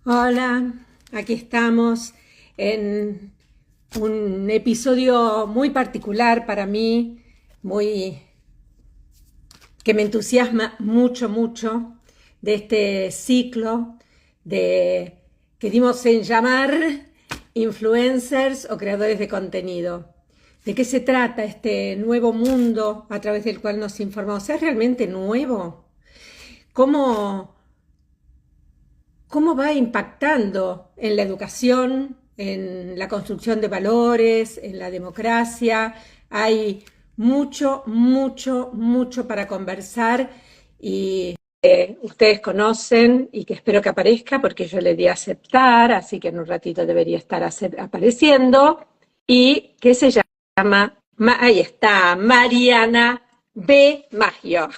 Hola, aquí estamos en un episodio muy particular para mí, muy que me entusiasma mucho, mucho, de este ciclo de que dimos en llamar influencers o creadores de contenido. ¿De qué se trata este nuevo mundo a través del cual nos informamos? ¿Es realmente nuevo? ¿Cómo cómo va impactando en la educación, en la construcción de valores, en la democracia? Hay mucho, mucho, mucho para conversar y ustedes conocen y que espero que aparezca porque yo le di a aceptar, así que en un ratito debería estar apareciendo y que se llama, ahí está, Mariana B. Maggio.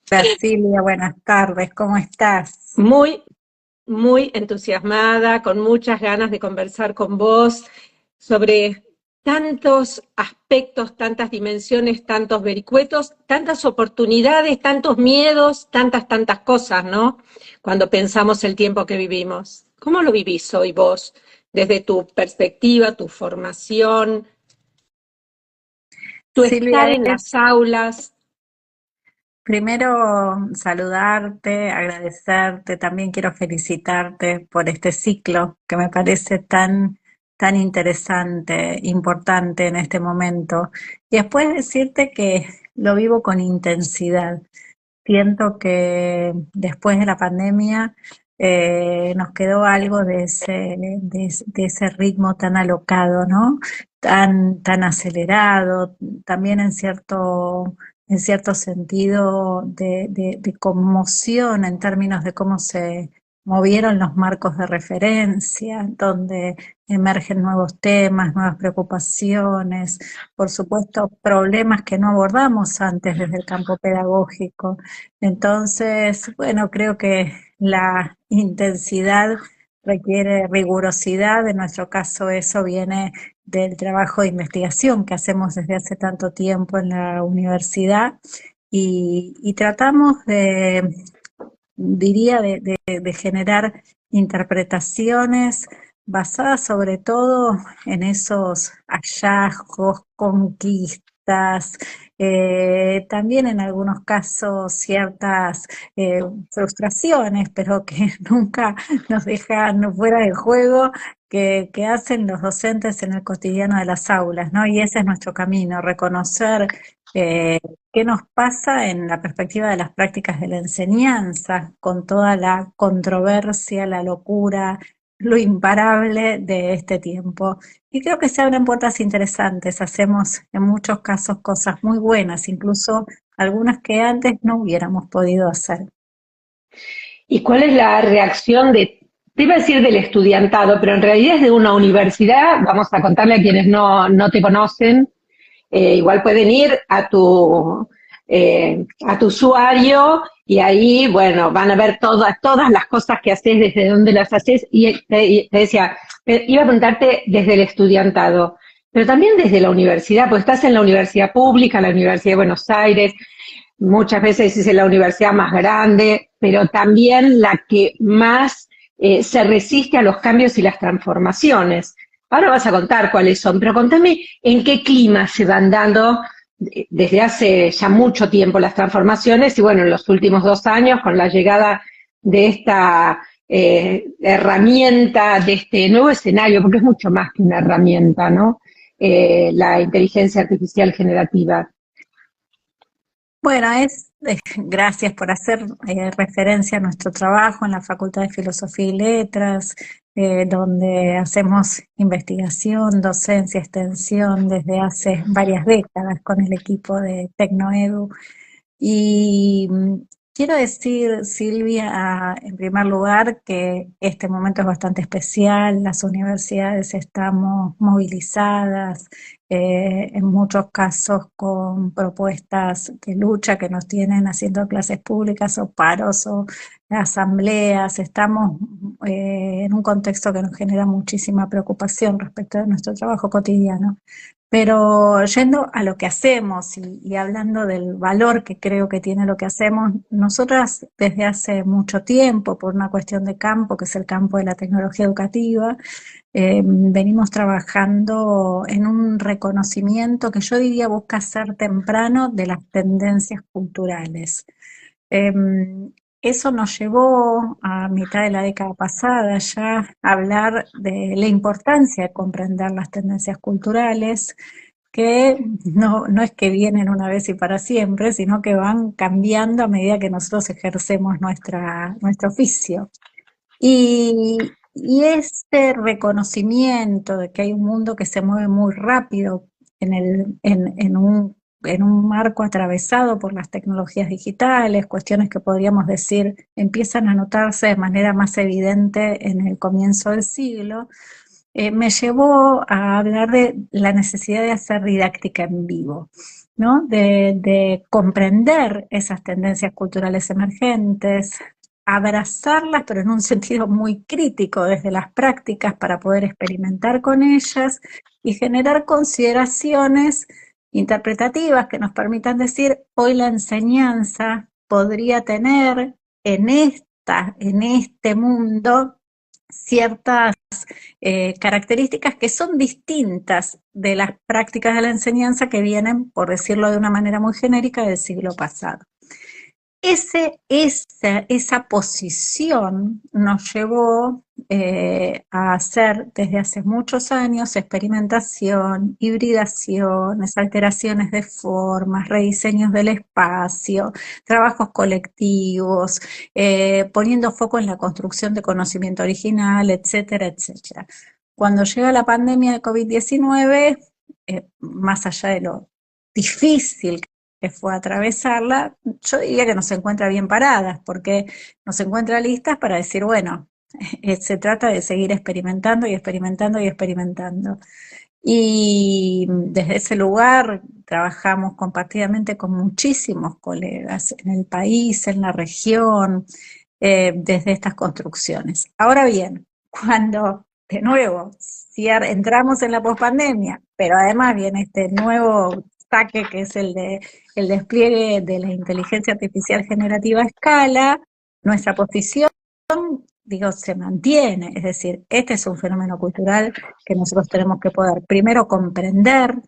Hola Silvia, buenas tardes, ¿cómo estás? Muy, muy entusiasmada, con muchas ganas de conversar con vos sobre tantos aspectos, tantas dimensiones, tantos vericuetos, tantas oportunidades, tantos miedos, tantas cosas, ¿no? Cuando pensamos el tiempo que vivimos. ¿Cómo lo vivís hoy vos, desde tu perspectiva, tu formación, tu estar Silvia, en las aulas? primero saludarte, agradecerte, también quiero felicitarte por este ciclo que me parece tan interesante, importante en este momento. Y después decirte que lo vivo con intensidad. Siento que después de la pandemia nos quedó algo de ese ritmo tan alocado, ¿no? Tan acelerado, también en cierto sentido de conmoción en términos de cómo se movieron los marcos de referencia, donde emergen nuevos temas, nuevas preocupaciones, por supuesto, problemas que no abordamos antes desde el campo pedagógico. Entonces, bueno, creo que la intensidad requiere rigurosidad. En nuestro caso, eso viene del trabajo de investigación que hacemos desde hace tanto tiempo en la universidad y tratamos diría, de generar interpretaciones basadas sobre todo en esos hallazgos, conquistas, también en algunos casos ciertas frustraciones, pero que nunca nos dejan fuera de juego, que hacen los docentes en el cotidiano de las aulas, ¿no? Y ese es nuestro camino, reconocer eh, qué nos pasa en la perspectiva de las prácticas de la enseñanza, con toda la controversia, la locura, lo imparable de este tiempo. Y creo que se abren puertas interesantes, hacemos en muchos casos cosas muy buenas, incluso algunas que antes no hubiéramos podido hacer. ¿Y cuál es la reacción te iba a decir del estudiantado, pero en realidad es de una universidad? Vamos a contarle a quienes no te conocen. Igual pueden ir a tu usuario y ahí, bueno, van a ver todas las cosas que haces, desde dónde las haces. Y te decía, iba a preguntarte desde el estudiantado, pero también desde la universidad, pues estás en la universidad pública, la Universidad de Buenos Aires, muchas veces es la universidad más grande, pero también la que más se resiste a los cambios y las transformaciones. Ahora vas a contar cuáles son, pero contame en qué clima se van dando desde hace ya mucho tiempo las transformaciones y bueno, en los últimos 2 años con la llegada de esta herramienta, de este nuevo escenario, porque es mucho más que una herramienta, ¿no? La inteligencia artificial generativa. Bueno, gracias por hacer referencia a nuestro trabajo en la Facultad de Filosofía y Letras, donde hacemos investigación, docencia, extensión desde hace varias décadas con el equipo de Tecnoedu. Y quiero decir, Silvia, en primer lugar, que este momento es bastante especial. Las universidades estamos movilizadas, en muchos casos con propuestas de lucha que nos tienen haciendo clases públicas o paros o asambleas. Estamos en un contexto que nos genera muchísima preocupación respecto de nuestro trabajo cotidiano. Pero yendo a lo que hacemos y hablando del valor que creo que tiene lo que hacemos, nosotras desde hace mucho tiempo, por una cuestión de campo, que es el campo de la tecnología educativa, venimos trabajando en un reconocimiento que yo diría busca ser temprano de las tendencias culturales. Eso nos llevó a mitad de la década pasada ya a hablar de la importancia de comprender las tendencias culturales, que no es que vienen una vez y para siempre, sino que van cambiando a medida que nosotros ejercemos nuestro oficio. Y este reconocimiento de que hay un mundo que se mueve muy rápido en un marco atravesado por las tecnologías digitales, cuestiones que podríamos decir empiezan a notarse de manera más evidente en el comienzo del siglo, me llevó a hablar de la necesidad de hacer didáctica en vivo, ¿no? De comprender esas tendencias culturales emergentes, abrazarlas, pero en un sentido muy crítico desde las prácticas para poder experimentar con ellas y generar consideraciones interpretativas que nos permitan decir, hoy la enseñanza podría tener en este mundo ciertas características que son distintas de las prácticas de la enseñanza que vienen, por decirlo de una manera muy genérica, del siglo pasado. Esa posición nos llevó a hacer desde hace muchos años experimentación, hibridaciones, alteraciones de formas, rediseños del espacio, trabajos colectivos, poniendo foco en la construcción de conocimiento original, etcétera, etcétera. Cuando llega la pandemia de COVID-19, más allá de lo difícil que fue atravesarla, yo diría que nos encuentra bien paradas, porque nos encuentra listas para decir, bueno, se trata de seguir experimentando y experimentando y experimentando. Y desde ese lugar trabajamos compartidamente con muchísimos colegas en el país, en la región, desde estas construcciones. Ahora bien, cuando de nuevo si entramos en la pospandemia, pero además viene este nuevo saque que es el despliegue de la inteligencia artificial generativa a escala, nuestra posición, digo, se mantiene. Es decir, este es un fenómeno cultural que nosotros tenemos que poder primero comprender,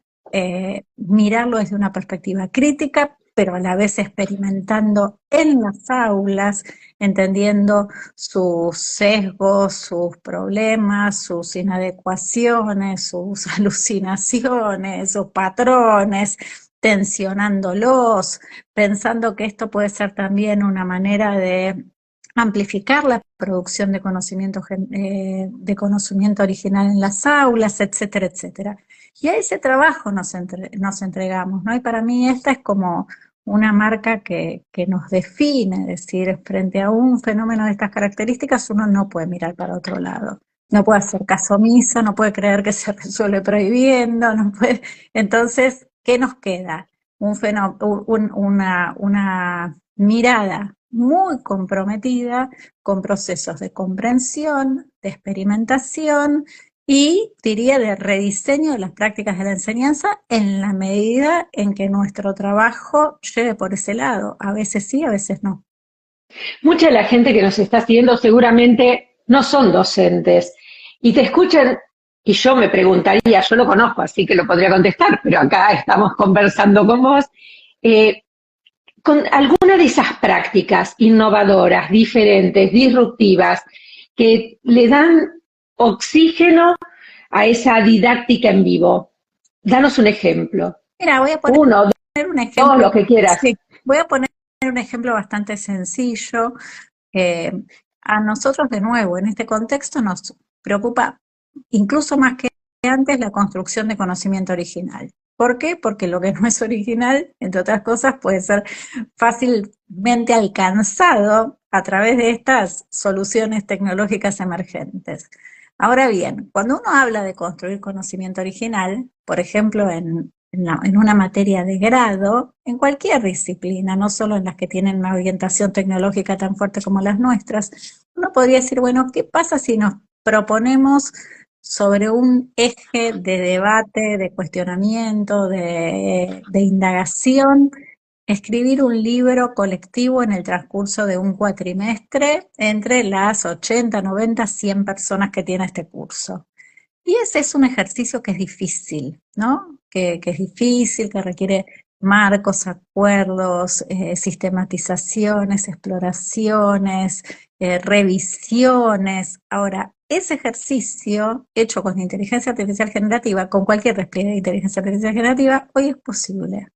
mirarlo desde una perspectiva crítica, pero a la vez experimentando en las aulas, entendiendo sus sesgos, sus problemas, sus inadecuaciones, sus alucinaciones, sus patrones, tensionándolos, pensando que esto puede ser también una manera de amplificar la producción de conocimiento original en las aulas, etcétera, etcétera. Y a ese trabajo nos entregamos, ¿no? Y para mí esta es como una marca que nos define, es decir, frente a un fenómeno de estas características uno no puede mirar para otro lado. No puede hacer caso omiso, no puede creer que se resuelve prohibiendo, no puede. Entonces, ¿qué nos queda? Una mirada muy comprometida con procesos de comprensión, de experimentación y diría de rediseño de las prácticas de la enseñanza en la medida en que nuestro trabajo lleve por ese lado. A veces sí, a veces no. Mucha de la gente que nos está siguiendo seguramente no son docentes y te escuchan y yo me preguntaría, yo lo conozco, así que lo podría contestar, pero acá estamos conversando con vos, eh, con alguna de esas prácticas innovadoras, diferentes, disruptivas, que le dan oxígeno a esa didáctica en vivo. Danos un ejemplo. Mira, voy a poner Uno, un dos, ejemplo, lo que quieras. sí, voy a poner un ejemplo bastante sencillo. Eh, a nosotros, de nuevo, en este contexto nos preocupa incluso más que antes la construcción de conocimiento original. ¿Por qué? Porque lo que no es original, entre otras cosas, puede ser fácilmente alcanzado a través de estas soluciones tecnológicas emergentes. Ahora bien, cuando uno habla de construir conocimiento original, por ejemplo, en una materia de grado, en cualquier disciplina, no solo en las que tienen una orientación tecnológica tan fuerte como las nuestras, uno podría decir, bueno, ¿qué pasa si nos proponemos sobre un eje de debate, de cuestionamiento, de indagación, escribir un libro colectivo en el transcurso de un cuatrimestre entre las 80, 90, 100 personas que tiene este curso. Y ese es un ejercicio que es difícil, ¿no? Que es difícil, que requiere marcos, acuerdos, sistematizaciones, exploraciones, revisiones. Ahora, ese ejercicio hecho con inteligencia artificial generativa, con cualquier despliegue de inteligencia artificial generativa, hoy es posible.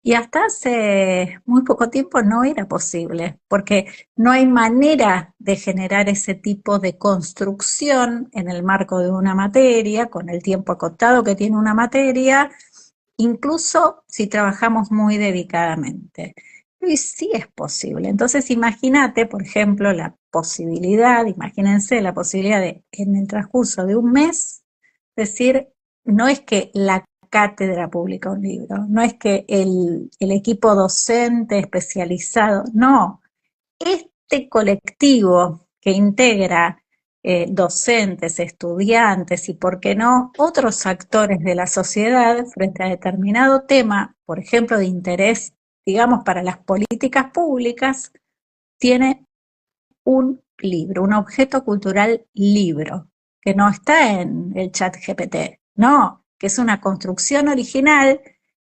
Y hasta hace muy poco tiempo no era posible, porque no hay manera de generar ese tipo de construcción en el marco de una materia, con el tiempo acotado que tiene una materia, incluso si trabajamos muy dedicadamente. Y sí es posible. Entonces imagínate, por ejemplo, imagínense la posibilidad de, en el transcurso de un mes, decir, no es que la cátedra publica un libro, no es que el equipo docente especializado, no, este colectivo que integra docentes, estudiantes y, por qué no, otros actores de la sociedad frente a determinado tema, por ejemplo, de interés, digamos, para las políticas públicas, tiene un libro, un objeto cultural libro, que no está en el chat GPT, no, que es una construcción original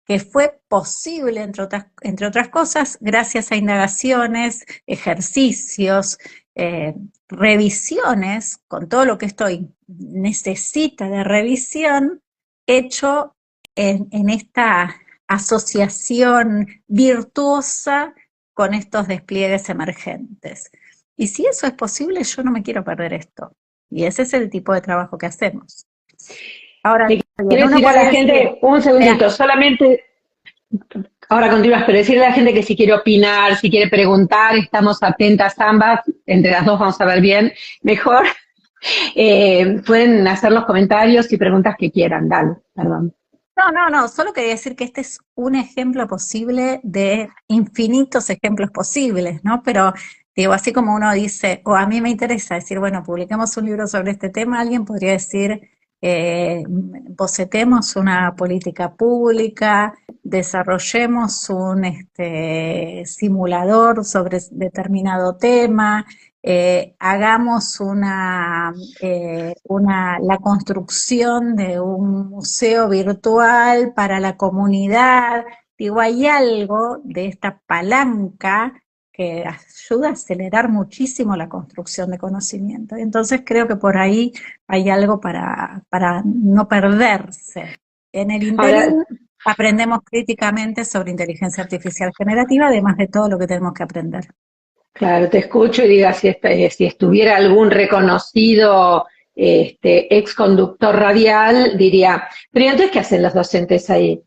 que fue posible, entre otras cosas, gracias a indagaciones, ejercicios, revisiones, con todo lo que esto necesita de revisión, hecho en esta asociación virtuosa con estos despliegues emergentes. Y si eso es posible, yo no me quiero perder esto. Y ese es el tipo de trabajo que hacemos. Ahora, Le bien, quiero uno decir a puede la decir, gente, un mira, segundito, solamente, ahora continúas, pero decirle a la gente que si quiere opinar, si quiere preguntar, estamos atentas ambas, entre las dos vamos a ver bien, mejor. Pueden hacer los comentarios y preguntas que quieran, dale, perdón. no, solo quería decir que este es un ejemplo posible de infinitos ejemplos posibles, ¿no? Pero digo, así como uno dice, o a mí me interesa decir, bueno, publiquemos un libro sobre este tema, alguien podría decir, bocetemos una política pública, desarrollemos un simulador sobre determinado tema, hagamos la construcción de un museo virtual para la comunidad. Digo, hay algo de esta palanca que ayuda a acelerar muchísimo la construcción de conocimiento. Entonces creo que por ahí hay algo para no perderse. En el Ahora, interín aprendemos críticamente sobre inteligencia artificial generativa, además de todo lo que tenemos que aprender. claro, te escucho y diga si estuviera algún reconocido ex conductor radial, diría, pero ¿y entonces qué hacen los docentes ahí?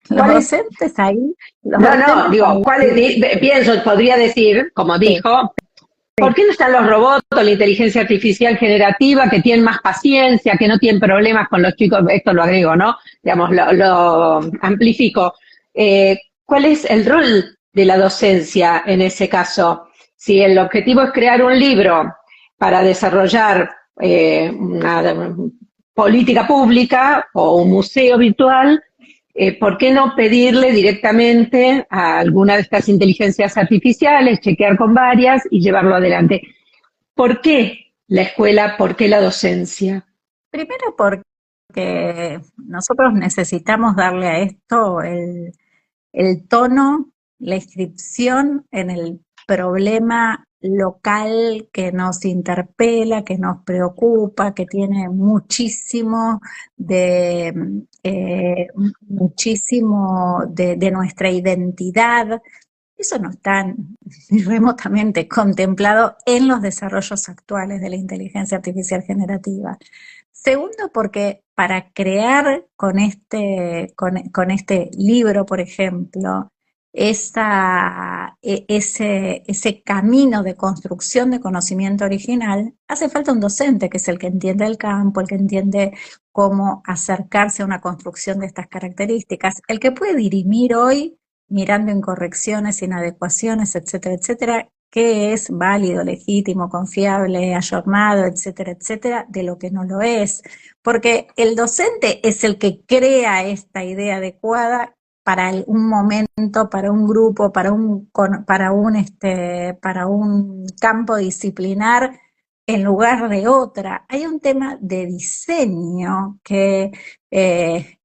Los ¿Cuál es? docentes ahí, los No, docentes digo, ahí, pienso, podría decir, como sí, dijo, ¿por sí. qué no están los robots o la inteligencia artificial generativa que tienen más paciencia, que no tienen problemas con los chicos? Esto lo agrego, ¿no? Digamos, lo amplifico. ¿Cuál es el rol de la docencia en ese caso? Si el objetivo es crear un libro para desarrollar una política pública o un museo virtual, ¿por qué no pedirle directamente a alguna de estas inteligencias artificiales, chequear con varias y llevarlo adelante? ¿Por qué la escuela? ¿Por qué la docencia? Primero porque nosotros necesitamos darle a esto el tono, la inscripción en el problema local que nos interpela, que nos preocupa, que tiene muchísimo de nuestra identidad. Eso no está ni remotamente contemplado en los desarrollos actuales de la inteligencia artificial generativa. Segundo, porque para crear con este libro, por ejemplo, ese camino de construcción de conocimiento original, hace falta un docente que es el que entiende el campo, el que entiende cómo acercarse a una construcción de estas características, el que puede dirimir hoy mirando incorrecciones, inadecuaciones, etcétera, etcétera, qué es válido, legítimo, confiable, ayornado, etcétera, etcétera, de lo que no lo es. Porque el docente es el que crea esta idea adecuada para un momento, para un grupo, para un campo disciplinar en lugar de otra. Hay un tema de diseño que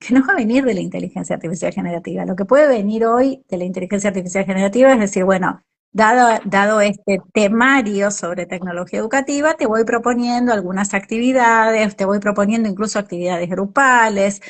no va a venir de la inteligencia artificial generativa. Lo que puede venir hoy de la inteligencia artificial generativa es decir, bueno, dado este temario sobre tecnología educativa, te voy proponiendo algunas actividades, te voy proponiendo incluso actividades grupales,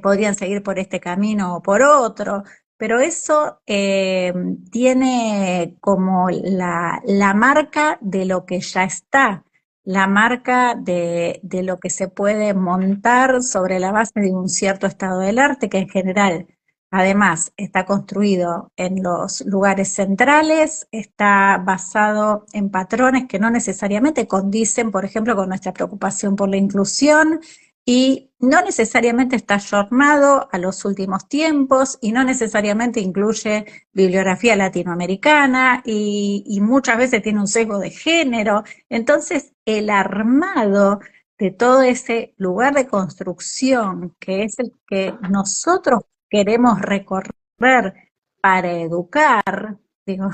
podrían seguir por este camino o por otro, pero eso tiene como la marca de lo que ya está, la marca de lo que se puede montar sobre la base de un cierto estado del arte, que en general además está construido en los lugares centrales, está basado en patrones que no necesariamente condicen, por ejemplo, con nuestra preocupación por la inclusión, y no necesariamente está ayornado a los últimos tiempos y no necesariamente incluye bibliografía latinoamericana y muchas veces tiene un sesgo de género. Entonces, el armado de todo ese lugar de construcción, que es el que nosotros queremos recorrer para educar, digo,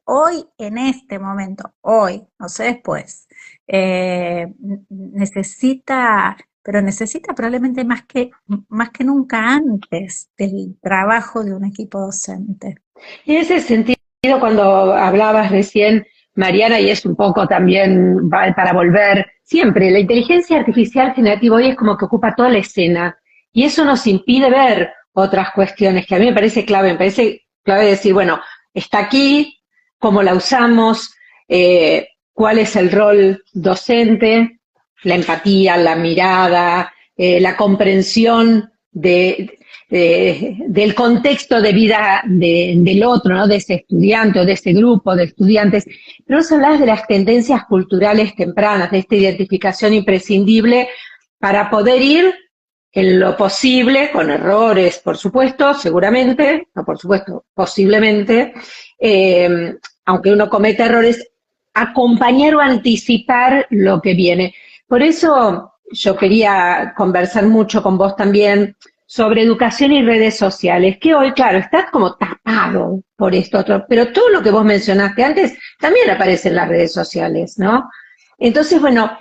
hoy en este momento, hoy, no sé después, necesita, pero necesita probablemente más que nunca antes del trabajo de un equipo docente. En ese sentido, cuando hablabas recién, Mariana, y es un poco también para volver, siempre la inteligencia artificial generativa hoy es como que ocupa toda la escena y eso nos impide ver otras cuestiones que a mí me parece clave decir, bueno, está aquí, cómo la usamos, cuál es el rol docente, la empatía, la mirada, la comprensión del contexto de vida del otro, ¿no? De ese estudiante o de ese grupo de estudiantes. Pero vos hablás de las tendencias culturales tempranas, de esta identificación imprescindible para poder ir en lo posible, con errores, por supuesto, seguramente, no por supuesto, posiblemente, aunque uno cometa errores, acompañar o anticipar lo que viene. Por eso yo quería conversar mucho con vos también sobre educación y redes sociales, que hoy, claro, está como tapado por esto otro, pero todo lo que vos mencionaste antes también aparece en las redes sociales, ¿no? Entonces, bueno,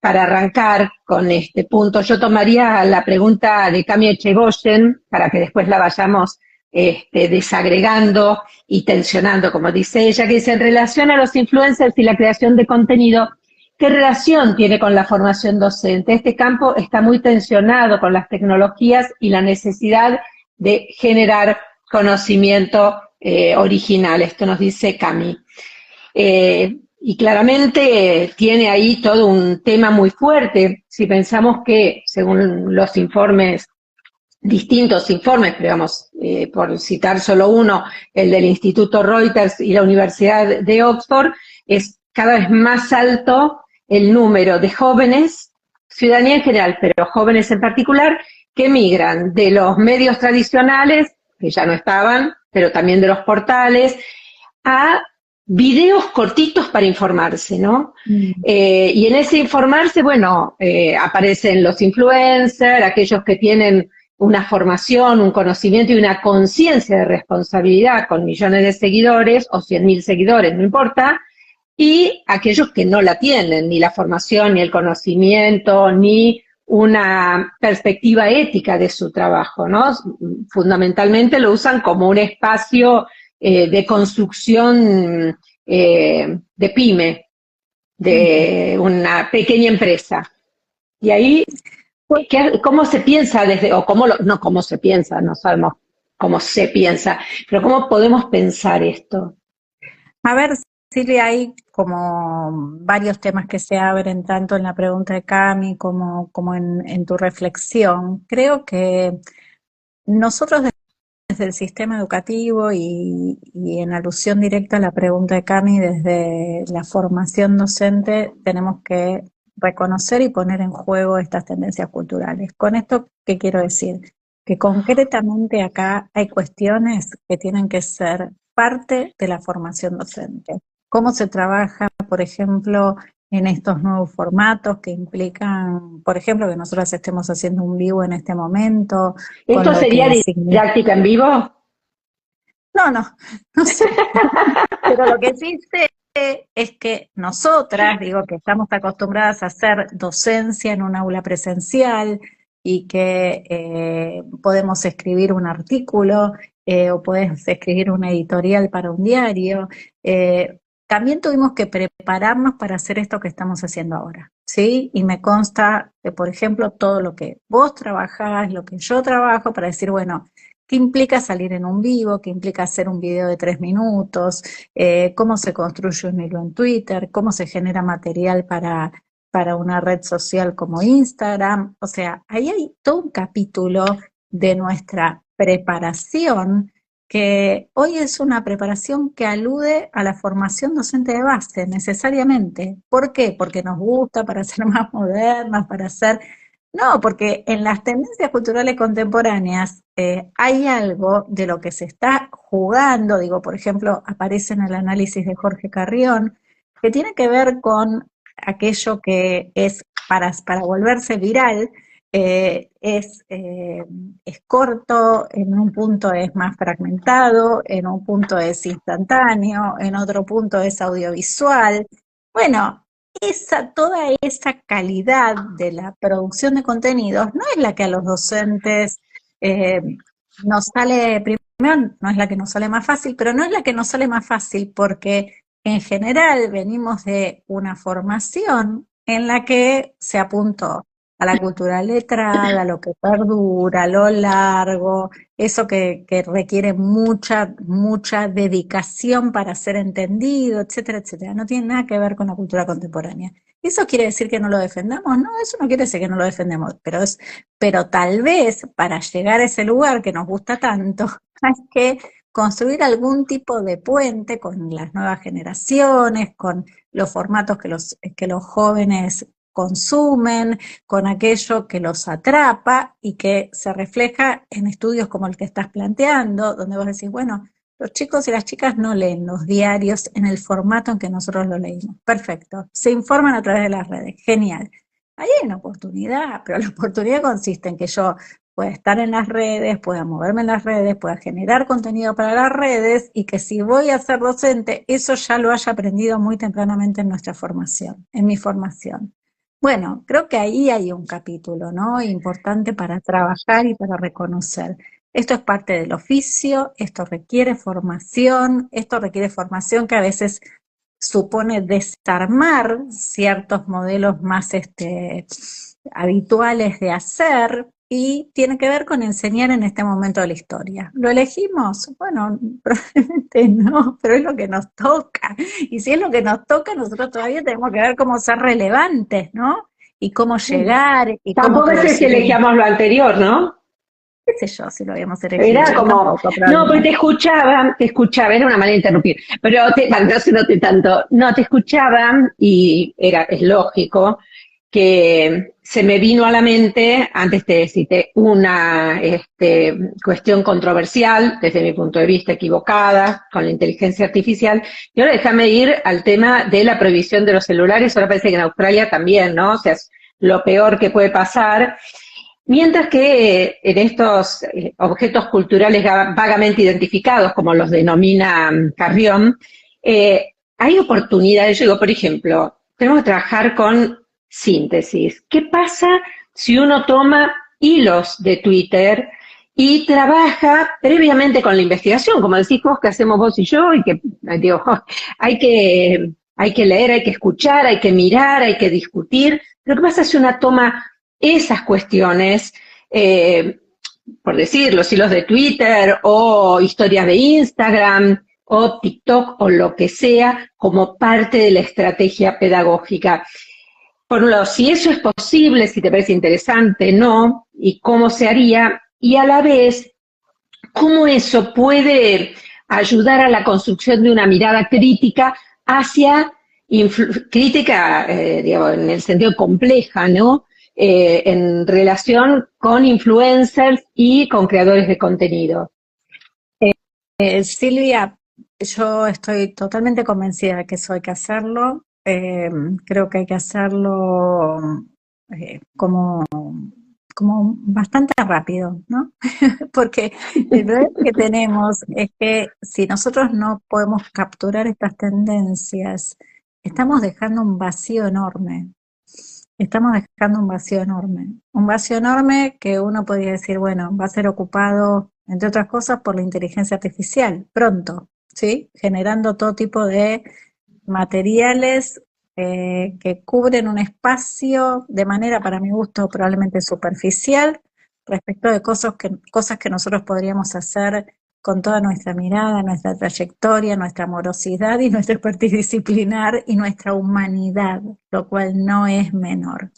para arrancar con este punto, yo tomaría la pregunta de Cami Echegoyen para que después la vayamos desagregando y tensionando, como dice ella, que dice, en relación a los influencers y la creación de contenido, ¿qué relación tiene con la formación docente? Este campo está muy tensionado con las tecnologías y la necesidad de generar conocimiento original. Esto nos dice Cami. Y claramente tiene ahí todo un tema muy fuerte. Si pensamos que, según los informes, distintos informes, pero vamos, por citar solo uno, el del Instituto Reuters y la Universidad de Oxford, es cada vez más alto el número de jóvenes, ciudadanía en general, pero jóvenes en particular, que migran de los medios tradicionales, que ya no estaban, pero también de los portales, a videos cortitos para informarse, ¿no? Y en ese informarse, bueno, aparecen los influencers, aquellos que tienen una formación, un conocimiento y una conciencia de responsabilidad con millones de seguidores o 100.000 seguidores, no importa, y aquellos que no la tienen, ni la formación, ni el conocimiento, ni una perspectiva ética de su trabajo, ¿no? Fundamentalmente lo usan como un espacio de construcción de pyme, de una pequeña empresa. Y ahí, ¿cómo se piensa desde, o no cómo se piensa, no sabemos cómo se piensa, pero cómo podemos pensar esto? A ver, Silvia, hay como varios temas que se abren tanto en la pregunta de Cami como en tu reflexión. Creo que nosotros desde el sistema educativo y en alusión directa a la pregunta de Cami, desde la formación docente, tenemos que reconocer y poner en juego estas tendencias culturales. Con esto, ¿qué quiero decir? Que concretamente acá hay cuestiones que tienen que ser parte de la formación docente. cómo se trabaja, por ejemplo, en estos nuevos formatos que implican, por ejemplo, que nosotros estemos haciendo un vivo en este momento, con ¿Esto lo sería que significa. didáctica en vivo? No, no, no sé. Pero lo que sí sé es que nosotras, digo, que estamos acostumbradas a hacer docencia en un aula presencial y que podemos escribir un artículo o podemos escribir una editorial para un diario, también tuvimos que prepararnos para hacer esto que estamos haciendo ahora, ¿sí? Y me consta que, por ejemplo, todo lo que vos trabajás, lo que yo trabajo, para decir, bueno, ¿qué implica salir en un vivo? ¿Qué implica hacer un video de 3 minutos? Cómo se construye un hilo en Twitter, cómo se genera material para una red social como Instagram. O sea, ahí hay todo un capítulo de nuestra preparación que hoy es una preparación que alude a la formación docente de base, necesariamente. ¿Por qué? Porque nos gusta, para ser más modernas, para ser... No, porque en las tendencias culturales contemporáneas hay algo de lo que se está jugando, digo, por ejemplo, aparece en el análisis de Jorge Carrión, que tiene que ver con aquello que es para volverse viral, es corto, en un punto es más fragmentado, en un punto es instantáneo, en otro punto es audiovisual. Bueno, toda esa calidad de la producción de contenidos no es la que a los docentes eh, nos sale, primero no es la que nos sale más fácil, pero no es la que nos sale más fácil porque en general venimos de una formación en la que se apuntó a la cultura letrada, a lo que perdura, a lo largo, eso que requiere mucha dedicación para ser entendido, etcétera, etcétera. No tiene nada que ver con la cultura contemporánea. ¿Eso quiere decir que no lo defendamos? No, eso no quiere decir que no lo defendemos, pero tal vez para llegar a ese lugar que nos gusta tanto, hay que construir algún tipo de puente con las nuevas generaciones, con los formatos que los jóvenes consumen, con aquello que los atrapa y que se refleja en estudios como el que estás planteando, donde vos decís, bueno, los chicos y las chicas no leen los diarios en el formato en que nosotros lo leímos. Perfecto. Se informan a través de las redes. Genial. Ahí hay una oportunidad, pero la oportunidad consiste en que yo pueda estar en las redes, pueda moverme en las redes, pueda generar contenido para las redes y que si voy a ser docente, eso ya lo haya aprendido muy tempranamente en nuestra formación, en mi formación. Bueno, creo que ahí hay un capítulo, ¿no? Importante para trabajar y para reconocer. Esto es parte del oficio, esto requiere formación que a veces supone desarmar ciertos modelos más habituales de hacer y tiene que ver con enseñar en este momento de la historia. ¿Lo elegimos? Bueno, probablemente no, pero es lo que nos toca. Y si es lo que nos toca, nosotros todavía tenemos que ver cómo ser relevantes, ¿no? Y cómo llegar, y cómo Tampoco es que producir, elegíamos lo anterior, ¿no? qué sé yo, si lo habíamos elegido. Era Yo como, tampoco, no, porque probablemente. te escuchaba, era una manera de interrumpir, pero no se note tanto, no, te escuchaba y es lógico que se me vino a la mente, antes te cité una cuestión controversial, desde mi punto de vista equivocada, con la inteligencia artificial, y ahora déjame ir al tema de la prohibición de los celulares, ahora parece que en Australia también, ¿no? O sea, es lo peor que puede pasar. Mientras que en estos objetos culturales vagamente identificados, como los denomina Carrión, hay oportunidades. Yo digo, por ejemplo, tenemos que trabajar con síntesis. ¿Qué pasa si uno toma hilos de Twitter y trabaja previamente con la investigación, como decís vos, que hacemos vos y yo, y que, digo, hay que leer, hay que escuchar, hay que mirar, hay que discutir? Pero ¿qué pasa si una toma esas cuestiones, por decir, los hilos de Twitter o historias de Instagram o TikTok o lo que sea, como parte de la estrategia pedagógica? Por un lado, si eso es posible, si te parece interesante, no, y cómo se haría, y a la vez, cómo eso puede ayudar a la construcción de una mirada crítica hacia, crítica, digamos, en el sentido compleja, ¿no? En relación con influencers y con creadores de contenido. Silvia, yo estoy totalmente convencida de que eso hay que hacerlo. Creo que hay que hacerlo como, como bastante rápido, ¿no? Porque el problema que tenemos es que si nosotros no podemos capturar estas tendencias, estamos dejando un vacío enorme. Estamos dejando un vacío enorme que uno podría decir, bueno, va a ser ocupado, entre otras cosas, por la inteligencia artificial, pronto, ¿sí? Generando todo tipo de materiales que cubren un espacio de manera, para mi gusto, probablemente superficial, respecto de cosas que nosotros podríamos hacer con toda nuestra mirada, nuestra trayectoria, nuestra amorosidad y nuestro expertise disciplinar y nuestra humanidad, lo cual no es menor.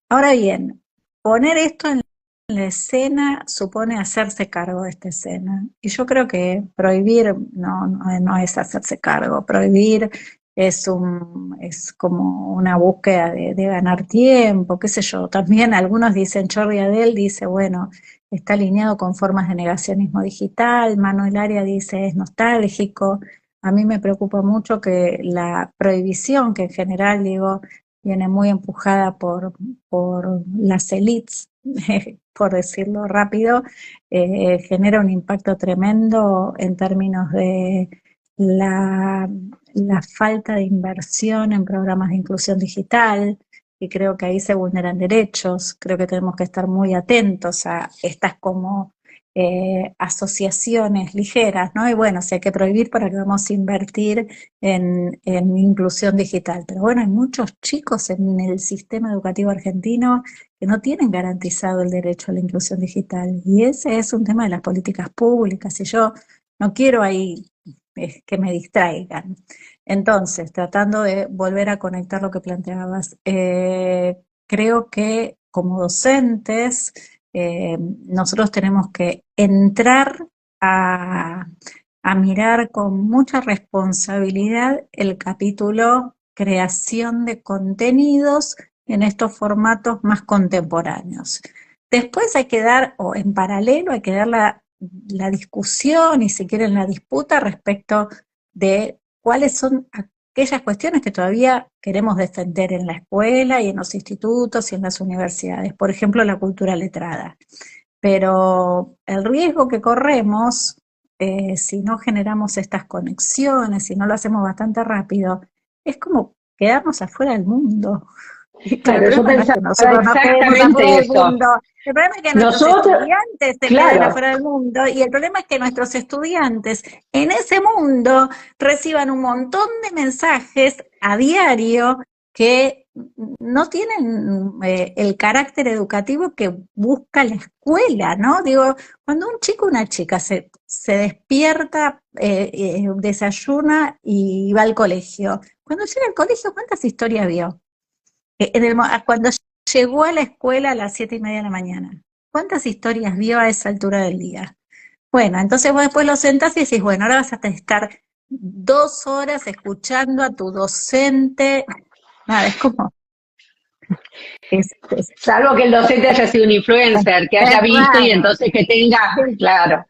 Ahora bien, poner esto en la escena supone hacerse cargo de esta escena. Y yo creo que prohibir no es hacerse cargo. Prohibir es como una búsqueda de ganar tiempo, qué sé yo. También algunos dicen, Jordi Adel dice, bueno, está alineado con formas de negacionismo digital. Manuel Aria dice, es nostálgico. A mí me preocupa mucho que la prohibición, que en general digo, viene muy empujada por las élites, por decirlo rápido, genera un impacto tremendo en términos de la, la falta de inversión en programas de inclusión digital, y creo que ahí se vulneran derechos. Creo que tenemos que estar muy atentos a estas como asociaciones ligeras, ¿no? Y bueno, si hay que prohibir, ¿para qué vamos a invertir en inclusión digital? Pero bueno, hay muchos chicos en el sistema educativo argentino que no tienen garantizado el derecho a la inclusión digital, y ese es un tema de las políticas públicas, y yo no quiero ahí que me distraigan. Entonces, tratando de volver a conectar lo que planteabas, creo que como docentes nosotros tenemos que entrar a, a mirar con mucha responsabilidad el capítulo creación de contenidos en estos formatos más contemporáneos. Después hay que dar, o en paralelo, hay que dar la discusión y si quieren la disputa respecto de cuáles son aquellas cuestiones que todavía queremos defender en la escuela y en los institutos y en las universidades. Por ejemplo, la cultura letrada. Pero el riesgo que corremos, si no generamos estas conexiones, si no lo hacemos bastante rápido, es como quedarnos afuera del mundo. Pero Claro, el yo problema no es que pensaba nosotros nos quedemos afuera exactamente del eso. mundo, el problema es que nuestros Nosotros, estudiantes se queden claro, afuera del mundo, y el problema es que nuestros estudiantes en ese mundo reciban un montón de mensajes a diario que no tienen el carácter educativo que busca la escuela, ¿no? Digo, cuando un chico o una chica se despierta, desayuna y va al colegio, cuando llega al colegio, ¿cuántas historias vio? Cuando llegó a la escuela a las 7:30 de la mañana, ¿cuántas historias vio a esa altura del día? Bueno, entonces vos después lo sentás y decís, bueno, ahora vas a estar 2 horas escuchando a tu docente. Nada, es como, es salvo que el docente haya sido un influencer, que haya visto y raro. entonces que tenga, claro.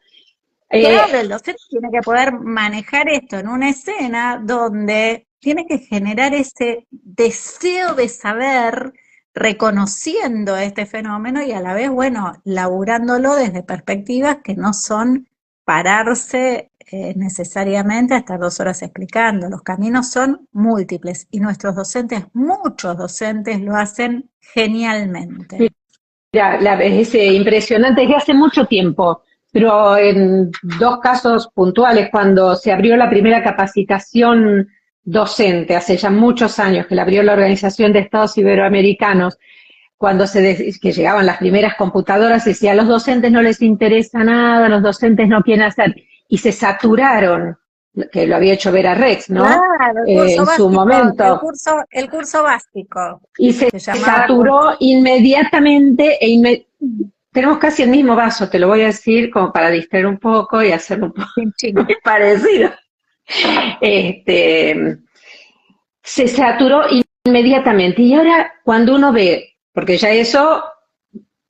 Claro, el docente tiene que poder manejar esto en una escena donde tiene que generar ese deseo de saber, reconociendo este fenómeno y a la vez, bueno, laburándolo desde perspectivas que no son pararse necesariamente a estar 2 horas explicando. Los caminos son múltiples y nuestros docentes, muchos docentes, lo hacen genialmente. Mira, es impresionante desde hace mucho tiempo, pero en dos casos puntuales, cuando se abrió la primera capacitación docente, hace ya muchos años que la abrió la Organización de Estados Iberoamericanos, cuando que llegaban las primeras computadoras, decía, a los docentes no les interesa nada, los docentes no quieren hacer, y se saturaron, que lo había hecho Vera Rex, ¿no? Claro, el curso En su básico, momento, el curso básico, y se se llamaba curso. saturó inmediatamente, tenemos casi el mismo vaso, te lo voy a decir, como para distraer un poco y hacerlo un poco Chin, chin. parecido. Este, se saturó inmediatamente, y ahora cuando uno ve, porque ya eso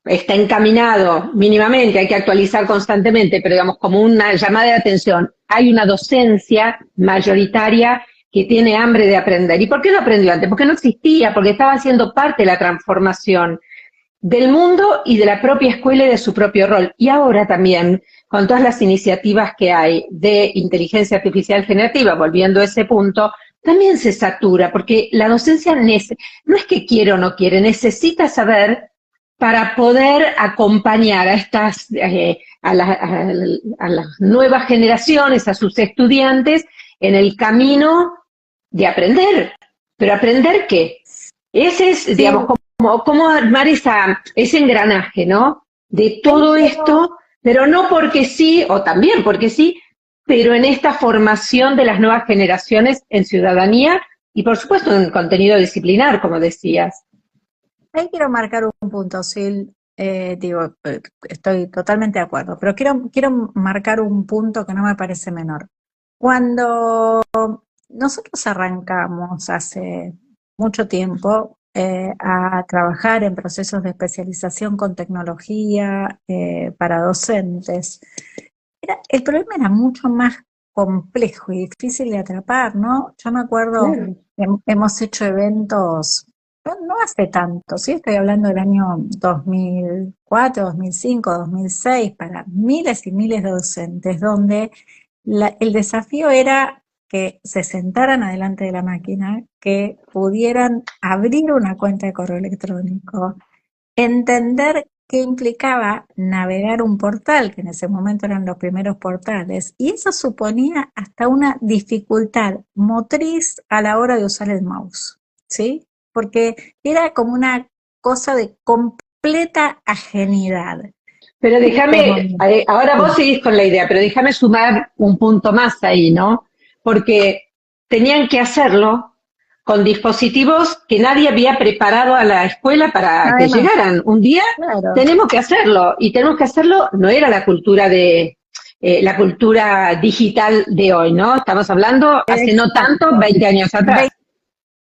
está encaminado mínimamente, hay que actualizar constantemente, pero digamos como una llamada de atención, hay una docencia mayoritaria que tiene hambre de aprender. ¿Y por qué no aprendió antes? Porque no existía, porque estaba haciendo parte de la transformación del mundo y de la propia escuela y de su propio rol. Y ahora también, con todas las iniciativas que hay de inteligencia artificial generativa, volviendo a ese punto, también se satura, porque la docencia no es que quiere o no quiere, necesita saber para poder acompañar a estas a las nuevas generaciones, a sus estudiantes, en el camino de aprender. ¿Pero aprender qué? Ese es, Sí, digamos, cómo armar ese engranaje, ¿no? De ahí todo quiero, esto, pero no porque sí, o también porque sí, pero en esta formación de las nuevas generaciones en ciudadanía y, por supuesto, en contenido disciplinar, como decías. ahí quiero marcar un punto, Sil. Digo, estoy totalmente de acuerdo, pero quiero marcar un punto que no me parece menor. Cuando nosotros arrancamos hace mucho tiempo a trabajar en procesos de especialización con tecnología para docentes, el problema era mucho más complejo y difícil de atrapar, ¿no? Yo me acuerdo, Claro. hemos hecho eventos, no hace tanto, sí, estoy hablando del año 2004, 2005, 2006, para miles y miles de docentes, donde el desafío era que se sentaran adelante de la máquina, que pudieran abrir una cuenta de correo electrónico, entender qué implicaba navegar un portal, que en ese momento eran los primeros portales, y eso suponía hasta una dificultad motriz a la hora de usar el mouse, ¿sí? Porque era como una cosa de completa ajenidad. Pero Este déjame, momento, ahora vos sí. seguís con la idea, pero déjame sumar un punto más ahí, ¿no? Porque tenían que hacerlo con dispositivos que nadie había preparado a la escuela para que Además, llegaran. Un día claro, tenemos que hacerlo y tenemos que hacerlo, no era la cultura de la cultura digital de hoy, ¿no? Estamos hablando hace no tanto, exacto, 20 años atrás.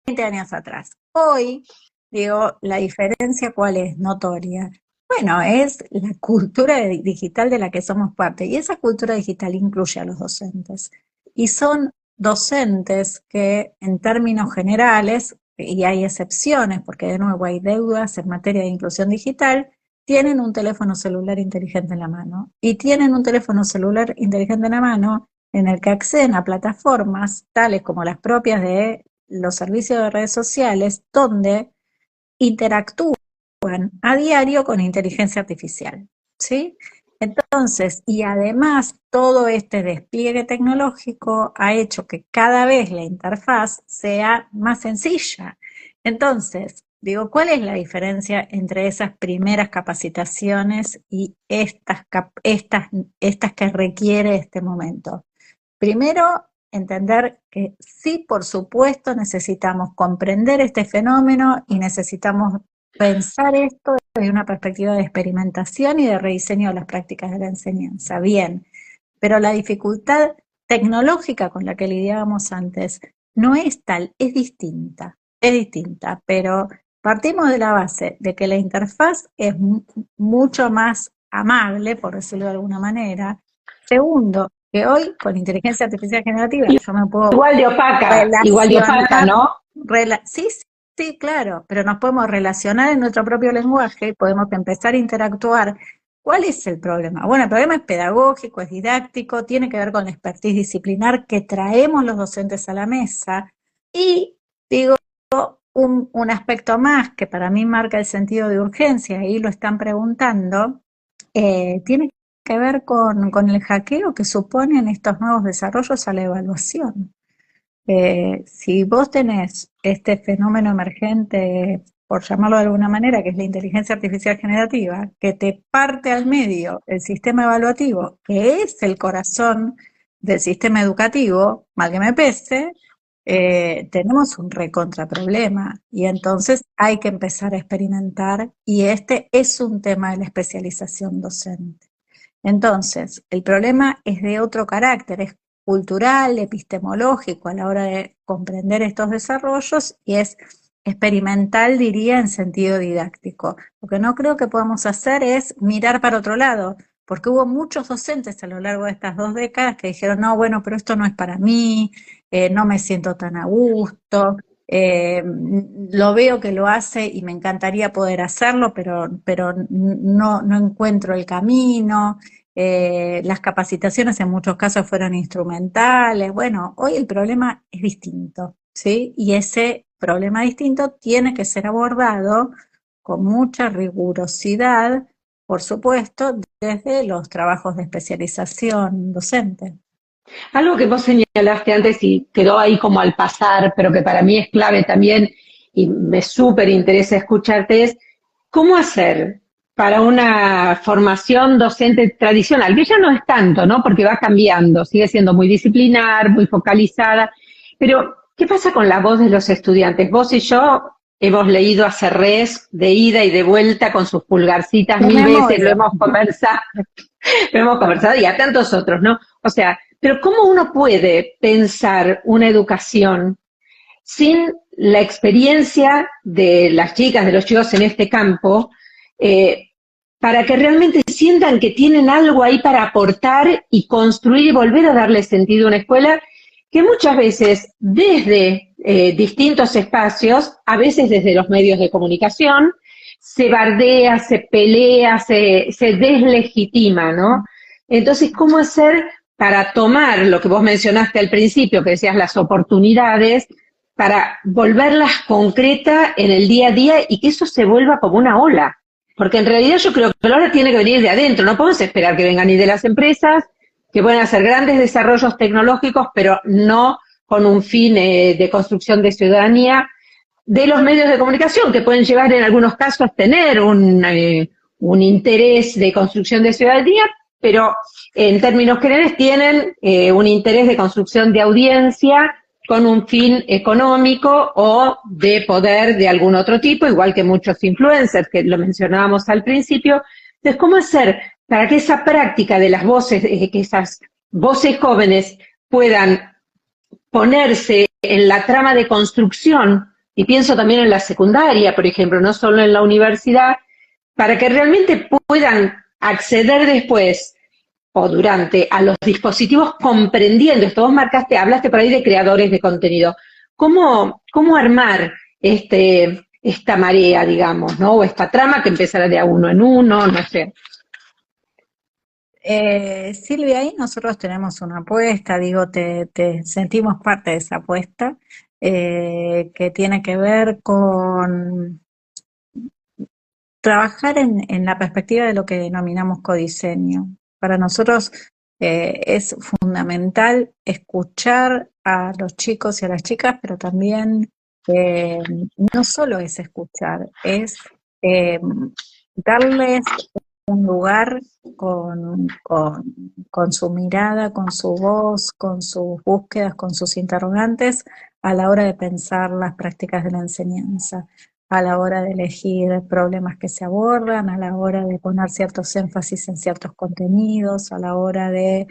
20 años atrás. Hoy, digo, la diferencia cuál es notoria. Bueno, es la cultura digital de la que somos parte y esa cultura digital incluye a los docentes. Y son docentes que en términos generales, y hay excepciones porque de nuevo hay deudas en materia de inclusión digital, tienen un teléfono celular inteligente en la mano. Y tienen un teléfono celular inteligente en la mano en el que acceden a plataformas tales como las propias de los servicios de redes sociales, donde interactúan a diario con inteligencia artificial, ¿sí? Entonces, y además todo este despliegue tecnológico ha hecho que cada vez la interfaz sea más sencilla. Entonces, digo, ¿cuál es la diferencia entre esas primeras capacitaciones y estas que requiere este momento? Primero, entender que sí, por supuesto, necesitamos comprender este fenómeno y necesitamos pensar esto desde una perspectiva de experimentación y de rediseño de las prácticas de la enseñanza. Bien, pero la dificultad tecnológica con la que lidiábamos antes no es tal, es distinta, pero partimos de la base de que la interfaz es mucho más amable, por decirlo de alguna manera. Segundo, que hoy con inteligencia artificial generativa yo me puedo Igual de opaca, relacionar, ¿no? sí, sí, sí, claro, pero nos podemos relacionar en nuestro propio lenguaje y podemos empezar a interactuar. ¿Cuál es el problema? Bueno, el problema es pedagógico, es didáctico, tiene que ver con la expertise disciplinar que traemos los docentes a la mesa y digo, un aspecto más que para mí marca el sentido de urgencia, y lo están preguntando, tiene que ver con el hackeo que suponen estos nuevos desarrollos a la evaluación. Si vos tenés este fenómeno emergente, por llamarlo de alguna manera, que es la inteligencia artificial generativa, que te parte al medio el sistema evaluativo, que es el corazón del sistema educativo, mal que me pese, tenemos un recontraproblema y entonces hay que empezar a experimentar y este es un tema de la especialización docente. Entonces, el problema es de otro carácter, es cultural, epistemológico a la hora de comprender estos desarrollos y es experimental, diría, en sentido didáctico. Lo que no creo que podamos hacer es mirar para otro lado, porque hubo muchos docentes a lo largo de estas 2 décadas que dijeron, no, bueno, pero esto no es para mí, no me siento tan a gusto, lo veo que lo hace y me encantaría poder hacerlo, pero no encuentro el camino. Las capacitaciones en muchos casos fueron instrumentales. Bueno, hoy el problema es distinto, ¿sí? Y ese problema distinto tiene que ser abordado con mucha rigurosidad, por supuesto, desde los trabajos de especialización docente. Algo que vos señalaste antes y quedó ahí como al pasar, pero que para mí es clave también y me súper interesa escucharte es cómo hacer para una formación docente tradicional, que ya no es tanto, ¿no? Porque va cambiando, sigue siendo muy disciplinar, muy focalizada, pero ¿qué pasa con la voz de los estudiantes? Vos y yo hemos leído a Serrés de ida y de vuelta con sus pulgarcitas De 1000 veces, memoria. lo hemos conversado y a tantos otros, ¿no? O sea, pero ¿cómo uno puede pensar una educación sin la experiencia de las chicas, de los chicos en este campo, eh, para que realmente sientan que tienen algo ahí para aportar y construir y volver a darle sentido a una escuela que muchas veces desde distintos espacios, a veces desde los medios de comunicación, se bardea, se pelea, se deslegitima, ¿no? Entonces, ¿cómo hacer para tomar lo que vos mencionaste al principio, que decías las oportunidades, para volverlas concreta en el día a día y que eso se vuelva como una ola? Porque en realidad yo creo que la ola tiene que venir de adentro, no podemos esperar que vengan ni de las empresas, que pueden hacer grandes desarrollos tecnológicos, pero no con un fin de construcción de ciudadanía, de los medios de comunicación, que pueden llegar en algunos casos a tener un interés de construcción de ciudadanía, pero en términos generales tienen un interés de construcción de audiencia con un fin económico o de poder de algún otro tipo, igual que muchos influencers, que lo mencionábamos al principio. Entonces, ¿cómo hacer para que esa práctica de las voces, que esas voces jóvenes puedan ponerse en la trama de construcción, y pienso también en la secundaria, por ejemplo, no solo en la universidad, para que realmente puedan acceder después o durante a los dispositivos comprendiendo esto? Vos hablaste por ahí de creadores de contenido. ¿Cómo armar esta marea, digamos, ¿no? O esta trama que empezará de a uno en uno, no sé. Silvia, ahí nosotros tenemos una apuesta, digo, te sentimos parte de esa apuesta, que tiene que ver con trabajar en la perspectiva de lo que denominamos codiseño. Para nosotros es fundamental escuchar a los chicos y a las chicas, pero también no solo es escuchar, es eh, darles un lugar con su mirada, con su voz, con sus búsquedas, con sus interrogantes a la hora de pensar las prácticas de la enseñanza, a la hora de elegir problemas que se abordan, a la hora de poner ciertos énfasis en ciertos contenidos, a la hora de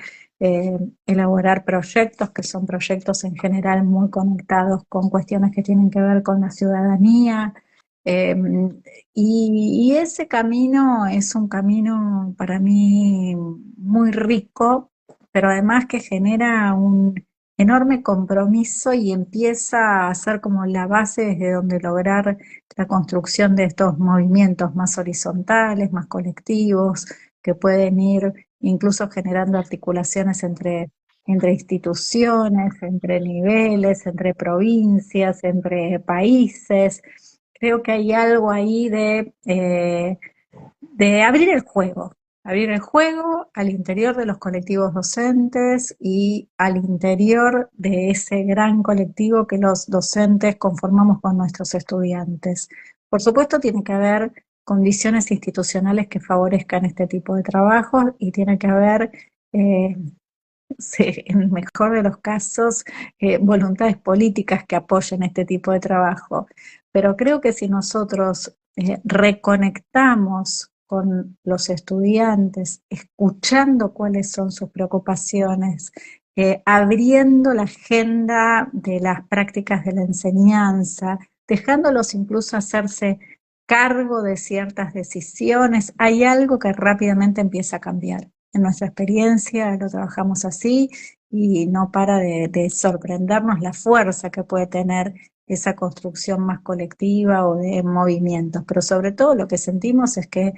elaborar proyectos que son proyectos en general muy conectados con cuestiones que tienen que ver con la ciudadanía. Eh, y ese camino es un camino para mí muy rico, pero además que genera un enorme compromiso y empieza a ser como la base desde donde lograr la construcción de estos movimientos más horizontales, más colectivos, que pueden ir incluso generando articulaciones entre instituciones, entre niveles, entre provincias, entre países. Creo que hay algo ahí de abrir el juego al interior de los colectivos docentes y al interior de ese gran colectivo que los docentes conformamos con nuestros estudiantes. Por supuesto, tiene que haber condiciones institucionales que favorezcan este tipo de trabajos y tiene que haber, sí, en el mejor de los casos, voluntades políticas que apoyen este tipo de trabajo. Pero creo que si nosotros reconectamos con los estudiantes, escuchando cuáles son sus preocupaciones, abriendo la agenda de las prácticas de la enseñanza, dejándolos incluso hacerse cargo de ciertas decisiones, hay algo que rápidamente empieza a cambiar. En nuestra experiencia lo trabajamos así y no para de sorprendernos la fuerza que puede tener esa construcción más colectiva o de movimientos, pero sobre todo lo que sentimos es que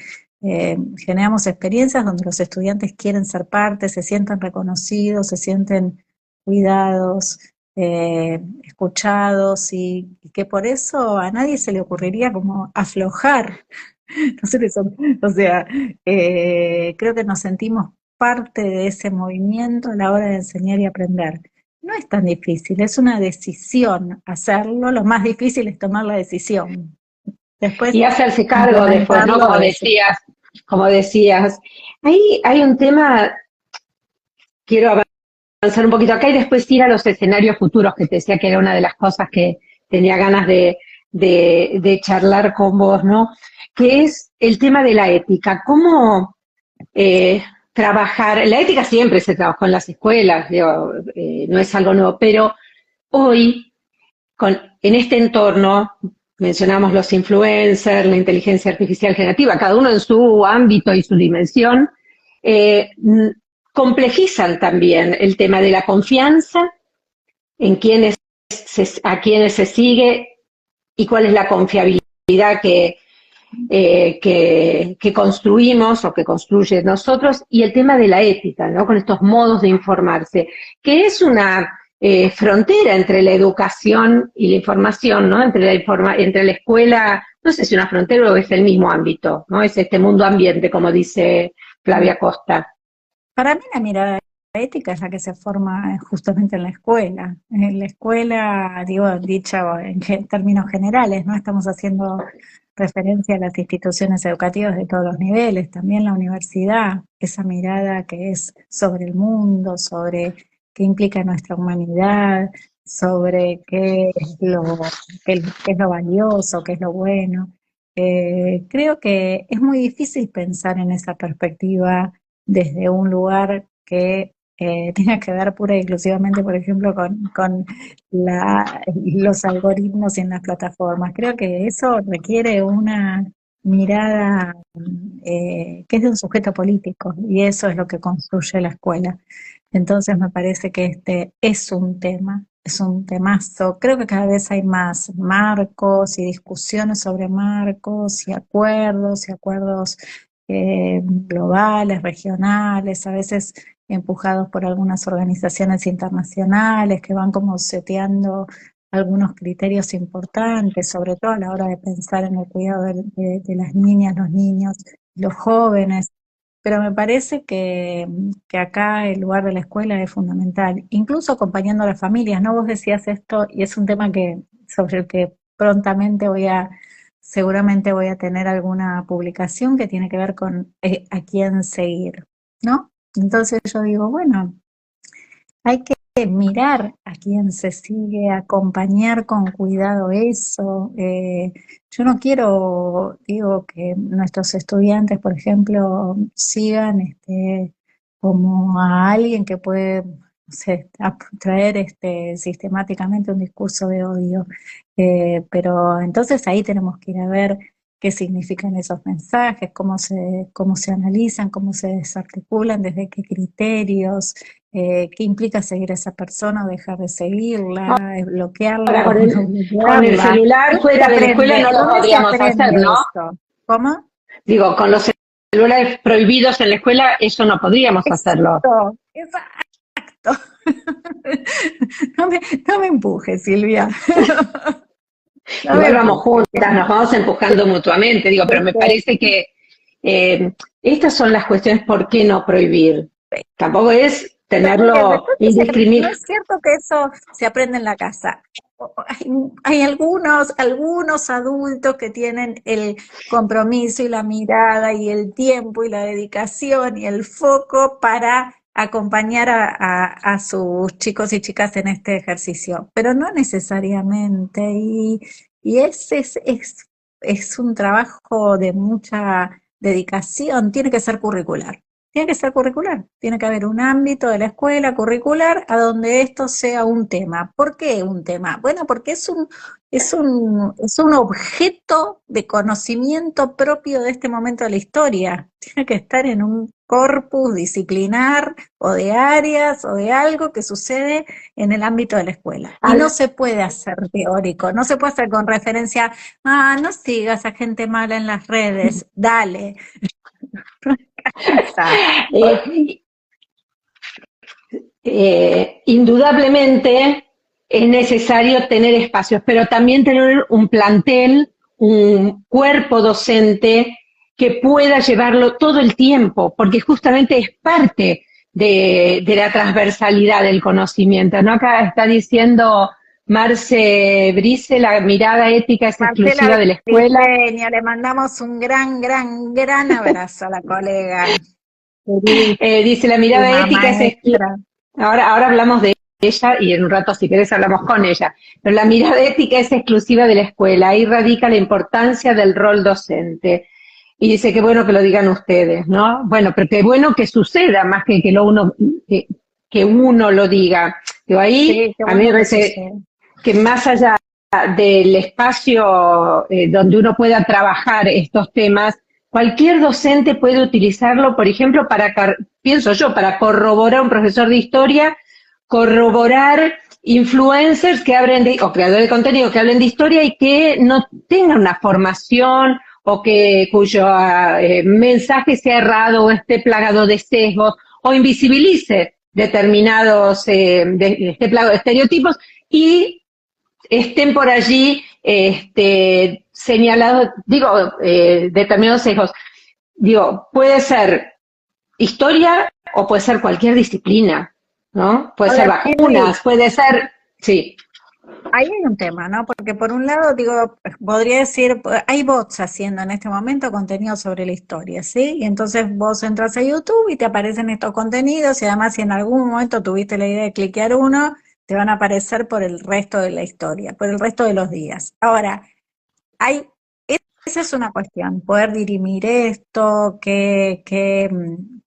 generamos experiencias donde los estudiantes quieren ser parte, se sienten reconocidos, se sienten cuidados, escuchados y que por eso a nadie se le ocurriría como aflojar. No sé, o sea, creo que nos sentimos parte de ese movimiento a la hora de enseñar y aprender. No es tan difícil, es una decisión hacerlo, lo más difícil es tomar la decisión. Después, Y hacerse cargo después, ¿no? Como decías. Ahí hay un tema, quiero avanzar un poquito acá y después ir a los escenarios futuros, que te decía que era una de las cosas que tenía ganas de charlar con vos, ¿no? Que es el tema de la ética. ¿Cómo trabajar? La ética siempre se trabajó en las escuelas, digo, no es algo nuevo, pero hoy, en este entorno, mencionamos los influencers, la inteligencia artificial generativa, cada uno en su ámbito y su dimensión, complejizan también el tema de la confianza en a quienes se sigue y cuál es la confiabilidad que construimos o que construye nosotros, y el tema de la ética, ¿no? Con estos modos de informarse, que es una frontera entre la educación y la información, ¿no? Entre la escuela, no sé si una frontera o es el mismo ámbito, ¿no? Es este mundo ambiente, como dice Flavia Costa. Para mí la mirada ética es la que se forma justamente en la escuela. En la escuela, digo, dicha en términos generales, ¿no? Estamos haciendo referencia a las instituciones educativas de todos los niveles, también la universidad, esa mirada que es sobre el mundo, sobre qué implica nuestra humanidad, sobre qué es qué es lo valioso, qué es lo bueno. Creo que es muy difícil pensar en esa perspectiva desde un lugar que tenga que ver pura y exclusivamente, por ejemplo, con los algoritmos en las plataformas. Creo que eso requiere una mirada que es de un sujeto político y eso es lo que construye la escuela. Entonces me parece que este es un tema, es un temazo. Creo que cada vez hay más marcos y discusiones sobre marcos y acuerdos globales, regionales, a veces empujados por algunas organizaciones internacionales que van como seteando algunos criterios importantes, sobre todo a la hora de pensar en el cuidado de las niñas, los niños, los jóvenes. Pero me parece que acá el lugar de la escuela es fundamental, incluso acompañando a las familias, ¿no? Vos decías esto y es un tema sobre el que prontamente seguramente voy a tener alguna publicación que tiene que ver con a quién seguir, ¿no? Entonces yo digo, bueno, hay que mirar a quién se sigue, acompañar con cuidado eso. Yo no quiero, digo, que nuestros estudiantes, por ejemplo, sigan como a alguien que puede, no sé, traer sistemáticamente un discurso de odio. Pero entonces ahí tenemos que ir a ver qué significan esos mensajes, cómo se analizan, cómo se desarticulan, desde qué criterios, qué implica seguir a esa persona o dejar de seguirla, bloquearla Ahora, o no con el bloquearla. celular fuera de la escuela no lo ¿Dónde se podríamos aprende hacer, ¿no? eso? ¿Cómo? Digo, con los celulares prohibidos en la escuela, eso no podríamos hacerlo. Exacto. No me empujes, Silvia. No me Igual vamos empujes. juntas, nos vamos empujando mutuamente, digo, pero me parece que estas son las cuestiones, ¿por qué no prohibir? Tampoco es tenerlo No indiscriminado. es cierto que eso se aprende en la casa. Hay algunos adultos que tienen el compromiso y la mirada y el tiempo y la dedicación y el foco para acompañar a sus chicos y chicas en este ejercicio, pero no necesariamente. Y es un trabajo de mucha dedicación, tiene que ser curricular. tiene que ser curricular. Tiene que haber un ámbito de la escuela curricular a donde esto sea un tema. ¿Por qué un tema? Bueno, porque es un objeto de conocimiento propio de este momento de la historia. Tiene que estar en un corpus disciplinar o de áreas o de algo que sucede en el ámbito de la escuela. Y no se puede hacer teórico, no se puede hacer con referencia, no sigas a gente mala en las redes, dale. Indudablemente es necesario tener espacios, pero también tener un plantel, un cuerpo docente que pueda llevarlo todo el tiempo, porque justamente es parte de la transversalidad del conocimiento, ¿no? Acá está diciendo Marce Brice, la mirada ética es Marcela exclusiva de la escuela. Briceño, le mandamos un gran abrazo a la colega. Dice, la mirada ética es exclusiva. Ahora hablamos de ella y en un rato, si querés, hablamos con ella. Pero la mirada ética es exclusiva de la escuela. Ahí radica la importancia del rol docente. Y dice, qué bueno que lo digan ustedes, ¿no? Bueno, pero qué bueno que suceda, más que que uno lo diga. Yo ahí, sí, a mí me parece que más allá del espacio donde uno pueda trabajar estos temas, cualquier docente puede utilizarlo, por ejemplo, pienso yo, para corroborar un profesor de historia, corroborar influencers que hablen o creadores de contenido que hablen de historia y que no tengan una formación o cuyo mensaje sea errado o esté plagado de sesgos o invisibilice determinados esté plagado de estereotipos y estén por allí señalados, determinados sesgos. Puede ser historia o puede ser cualquier disciplina, ¿no? Puede ser vacunas, puede ser, sí. Ahí hay un tema, ¿no? Porque por un lado, podría decir, hay bots haciendo en este momento contenido sobre la historia, ¿sí? Y entonces vos entras a YouTube y te aparecen estos contenidos y además si en algún momento tuviste la idea de cliquear uno, te van a aparecer por el resto de la historia, por el resto de los días. Ahora, esa es una cuestión, poder dirimir esto, qué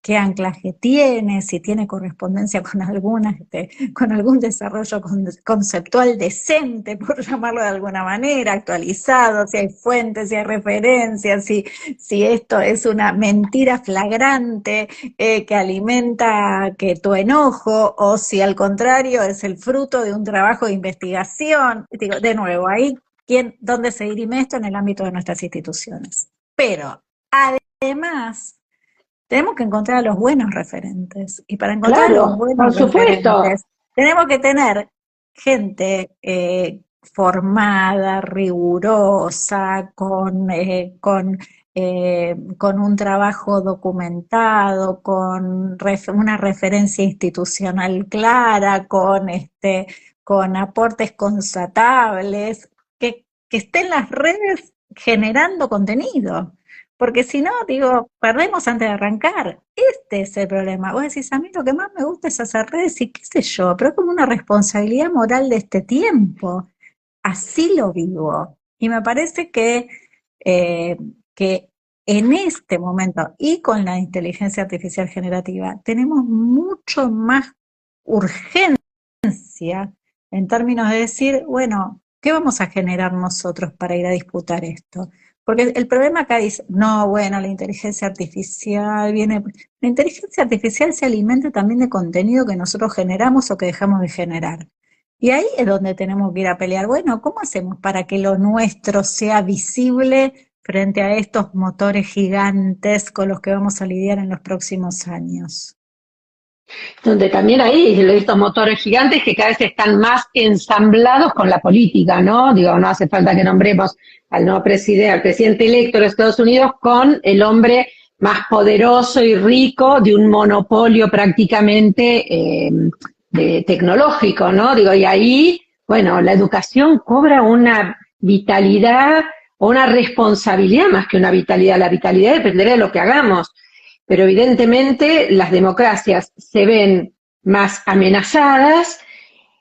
anclaje tiene, si tiene correspondencia con con algún desarrollo conceptual decente, por llamarlo de alguna manera, actualizado, si hay fuentes, si hay referencias, si esto es una mentira flagrante que alimenta tu enojo, o si al contrario es el fruto de un trabajo de investigación. De nuevo, ahí ¿dónde se dirime esto? En el ámbito de nuestras instituciones. Pero, además, tenemos que encontrar a los buenos referentes. Y para encontrar a los buenos referentes, tenemos que tener gente formada, rigurosa, con un trabajo documentado, con una referencia institucional clara, con aportes constatables, que esté en las redes generando contenido. Porque si no, perdemos antes de arrancar. Este es el problema. Vos decís, a mí lo que más me gusta es hacer redes y qué sé yo, pero es como una responsabilidad moral de este tiempo. Así lo vivo. Y me parece que en este momento y con la inteligencia artificial generativa tenemos mucho más urgencia en términos de decir, bueno, ¿qué vamos a generar nosotros para ir a disputar esto? Porque el problema acá dice, no, bueno, la inteligencia artificial la inteligencia artificial se alimenta también de contenido que nosotros generamos o que dejamos de generar. Y ahí es donde tenemos que ir a pelear. Bueno, ¿cómo hacemos para que lo nuestro sea visible frente a estos motores gigantes con los que vamos a lidiar en los próximos años? Donde también hay estos motores gigantes que cada vez están más ensamblados con la política, ¿no? No hace falta que nombremos al nuevo presidente, al presidente electo de Estados Unidos con el hombre más poderoso y rico de un monopolio prácticamente tecnológico, ¿no? Y ahí, bueno, la educación cobra una vitalidad o una responsabilidad más que una vitalidad. La vitalidad dependerá de lo que hagamos. Pero evidentemente las democracias se ven más amenazadas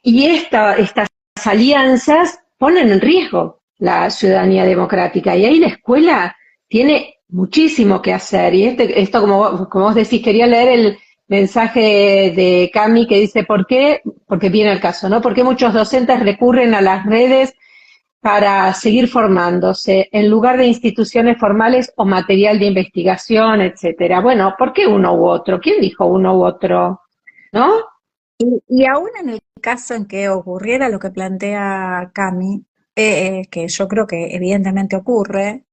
y estas alianzas ponen en riesgo la ciudadanía democrática. Y ahí la escuela tiene muchísimo que hacer. Y esto como vos decís, quería leer el mensaje de Cami que dice, ¿por qué? Porque viene el caso, ¿no? ¿Por qué muchos docentes recurren a las redes para seguir formándose en lugar de instituciones formales o material de investigación, etcétera? Bueno, ¿por qué uno u otro? ¿Quién dijo uno u otro? ¿No? Y aún en el caso en que ocurriera lo que plantea Cami, que yo creo que evidentemente ocurre,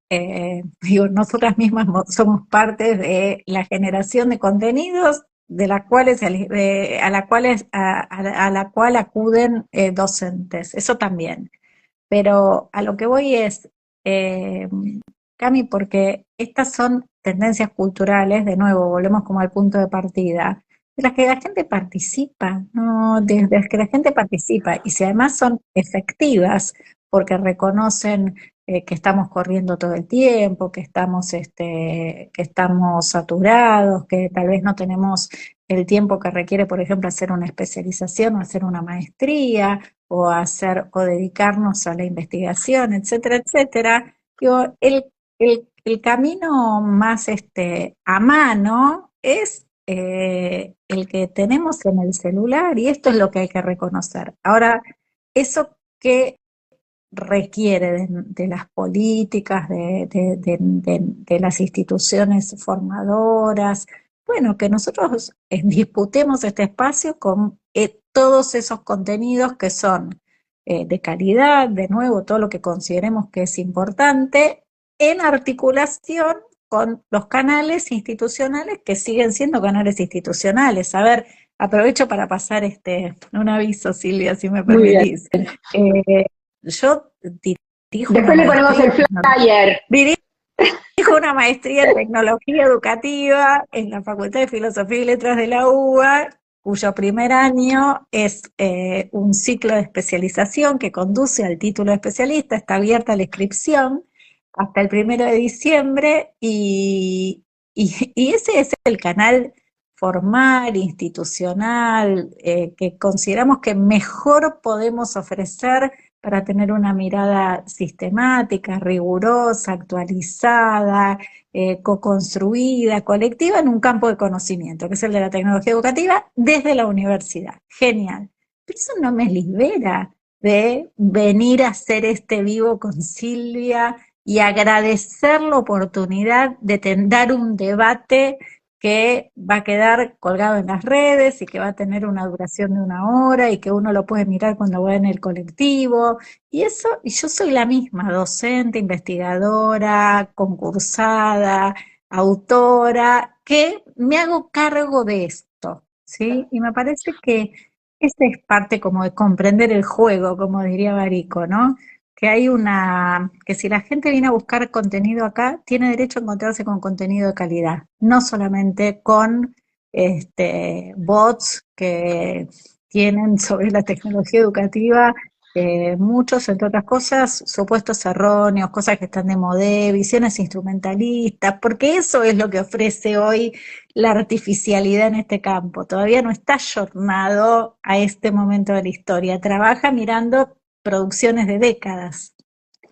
digo, nosotras mismas somos parte de la generación de contenidos de las cuales, a la cual acuden docentes, eso también. Pero a lo que voy es, eh, Cami, porque estas son tendencias culturales, de nuevo, volvemos como al punto de partida, de las que la gente participa, ¿no? De las que la gente participa, y si además son efectivas, porque reconocen que estamos corriendo todo el tiempo, que estamos saturados, que tal vez no tenemos el tiempo que requiere, por ejemplo, hacer una especialización o hacer una maestría, o dedicarnos a la investigación, etcétera, etcétera. Digo, el camino más a mano es el que tenemos en el celular, y esto es lo que hay que reconocer. Ahora, ¿eso qué requiere de las políticas, de las instituciones formadoras? Bueno, que nosotros disputemos este espacio con todos esos contenidos que son de calidad, de nuevo, todo lo que consideremos que es importante, en articulación con los canales institucionales que siguen siendo canales institucionales. A ver, aprovecho para pasar un aviso, Silvia, si me Muy bien. permitís. Yo dirijo Después le ponemos el flyer. Dirijo una maestría en tecnología educativa en la Facultad de Filosofía y Letras de la UBA, cuyo primer año es un ciclo de especialización que conduce al título de especialista. Está abierta la inscripción hasta el 1 de diciembre, y ese es el canal formal, institucional, que consideramos que mejor podemos ofrecer para tener una mirada sistemática, rigurosa, actualizada, co-construida, colectiva, en un campo de conocimiento, que es el de la tecnología educativa, desde la universidad. Genial. Pero eso no me libera de venir a hacer este vivo con Silvia y agradecer la oportunidad de dar un debate que va a quedar colgado en las redes y que va a tener una duración de 1 hora y que uno lo puede mirar cuando va en el colectivo. Y yo soy la misma, docente, investigadora, concursada, autora, que me hago cargo de esto, ¿sí? Y me parece que esta es parte como de comprender el juego, como diría Barico, ¿no? Que si la gente viene a buscar contenido acá, tiene derecho a encontrarse con contenido de calidad, no solamente con bots que tienen sobre la tecnología educativa muchos, entre otras cosas, supuestos erróneos, cosas que están de modé, visiones instrumentalistas, porque eso es lo que ofrece hoy la artificialidad en este campo. Todavía no está ayornado a este momento de la historia, trabaja mirando producciones de décadas.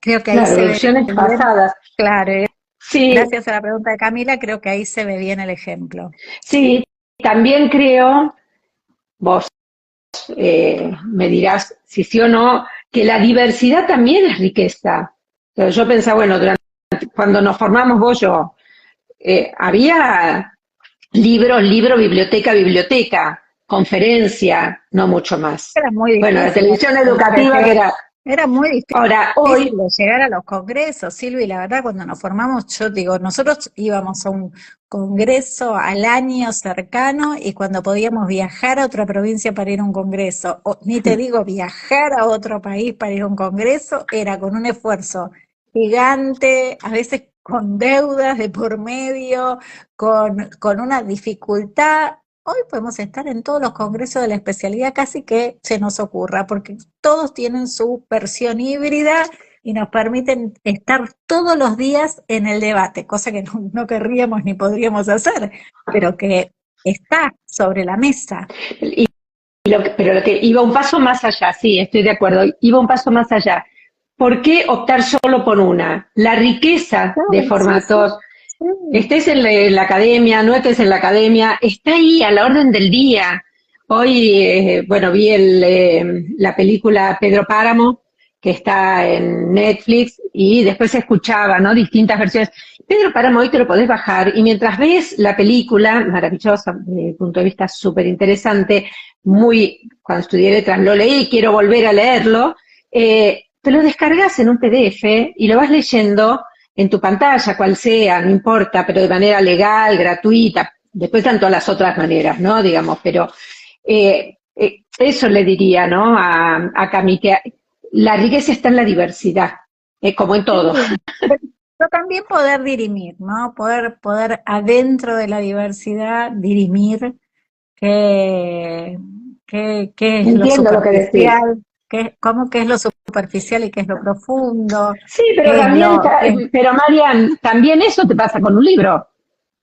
Creo que ahí Claro, versiones pasadas. Claro, sí. Gracias a la pregunta de Camila, creo que ahí se ve bien el ejemplo. Sí, también creo, vos me dirás si sí o no, que la diversidad también es riqueza. Pero yo pensaba, bueno, cuando nos formamos yo, había libro, biblioteca, conferencia, no mucho más. Era muy difícil. Bueno, la televisión educativa que era muy difícil. Ahora, hoy llegar a los congresos, Silvi, la verdad, cuando nos formamos, yo digo, nosotros íbamos a un congreso al año cercano, y cuando podíamos viajar a otra provincia para ir a un congreso, o ni te digo viajar a otro país para ir a un congreso, era con un esfuerzo gigante, a veces con deudas de por medio, con una dificultad. Hoy podemos estar en todos los congresos de la especialidad casi que se nos ocurra, porque todos tienen su versión híbrida y nos permiten estar todos los días en el debate, cosa que no querríamos ni podríamos hacer, pero que está sobre la mesa. Pero lo que iba un paso más allá, sí, estoy de acuerdo, iba un paso más allá. ¿Por qué optar solo por una? La riqueza de formatos Estés en la academia, no estés en la academia, está ahí a la orden del día. Hoy, bueno, vi la película Pedro Páramo, que está en Netflix, y después se escuchaba, ¿no? Distintas versiones. Pedro Páramo, hoy te lo podés bajar, y mientras ves la película, maravillosa, desde el punto de vista súper interesante, cuando estudié letras lo leí, quiero volver a leerlo, te lo descargas en un PDF y lo vas leyendo en tu pantalla, cual sea, no importa, pero de manera legal, gratuita. Después están todas las otras maneras, ¿no? Digamos, pero eso le diría, ¿no? A Cami, que la riqueza está en la diversidad, como en todo. Sí, pero también poder dirimir, ¿no? Poder adentro de la diversidad dirimir qué, qué es lo Entiendo lo que decís. superficial, qué es lo superficial y qué es lo profundo, Sí, pero qué es también, qué es- pero Marian, también eso te pasa con un libro.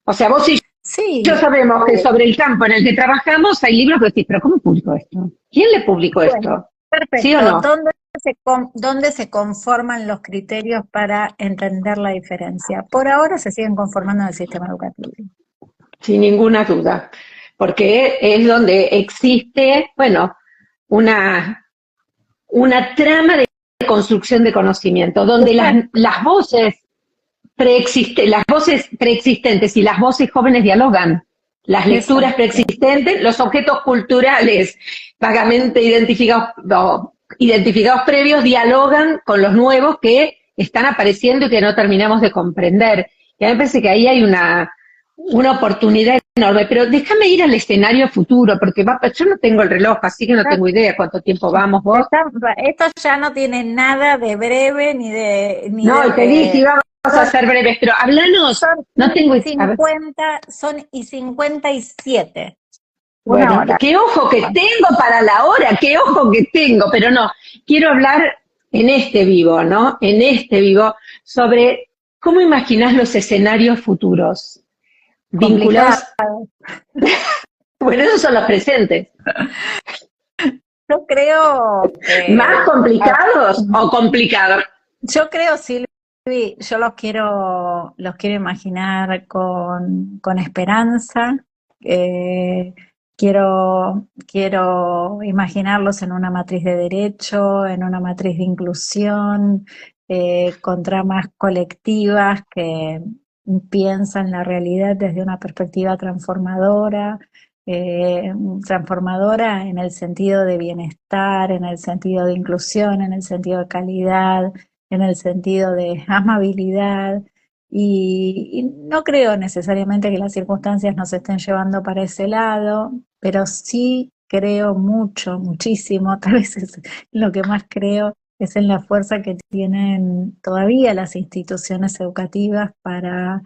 O sea, vos y yo sí, sabemos que sobre el campo en el que trabajamos hay libros que decís, pero ¿cómo publicó esto? ¿Quién le publicó bueno, esto? ¿Sí o perfecto. no? ¿Dónde se conforman los criterios para entender la diferencia? Por ahora se siguen conformando en el sistema educativo. Sin ninguna duda. Porque es donde existe, bueno, una, una trama de construcción de conocimiento, donde las voces las voces preexistentes y las voces jóvenes dialogan. Las lecturas Exacto. preexistentes, los objetos culturales vagamente identificados, no, identificados previos dialogan con los nuevos que están apareciendo y que no terminamos de comprender. Y a mí me parece que ahí hay una oportunidad enorme. Pero déjame ir al escenario futuro, porque yo no tengo el reloj, así que no tengo idea cuánto tiempo vamos vos. Esto ya no tiene nada de breve No, y te dije, íbamos a ser breves, pero háblanos, son no tengo idea. 57. Una Bueno, hora. qué ojo que tengo para la hora, qué ojo que tengo, pero no, quiero hablar en este vivo, ¿no? En este vivo, sobre cómo imaginás los escenarios futuros Complicado. vinculados. Bueno, esos son los presentes. Yo creo ¿Más que, complicados o complicados? yo creo, Silvi, yo los quiero imaginar con esperanza. eh, quiero imaginarlos en una matriz de derecho, en una matriz de inclusión, con tramas colectivas que piensan la realidad desde una perspectiva transformadora, eh, transformadora en el sentido de bienestar, en el sentido de inclusión, en el sentido de calidad, en el sentido de amabilidad. Y no creo necesariamente que las circunstancias nos estén llevando para ese lado, pero sí creo mucho, muchísimo, tal vez es lo que más creo, es en la fuerza que tienen todavía las instituciones educativas para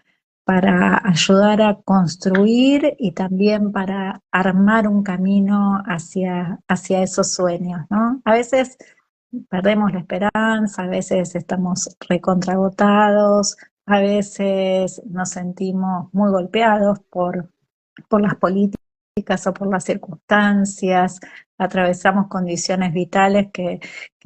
ayudar a construir y también para armar un camino hacia esos sueños, ¿no? A veces perdemos la esperanza, a veces estamos recontragotados, a veces nos sentimos muy golpeados por las políticas o por las circunstancias, atravesamos condiciones vitales que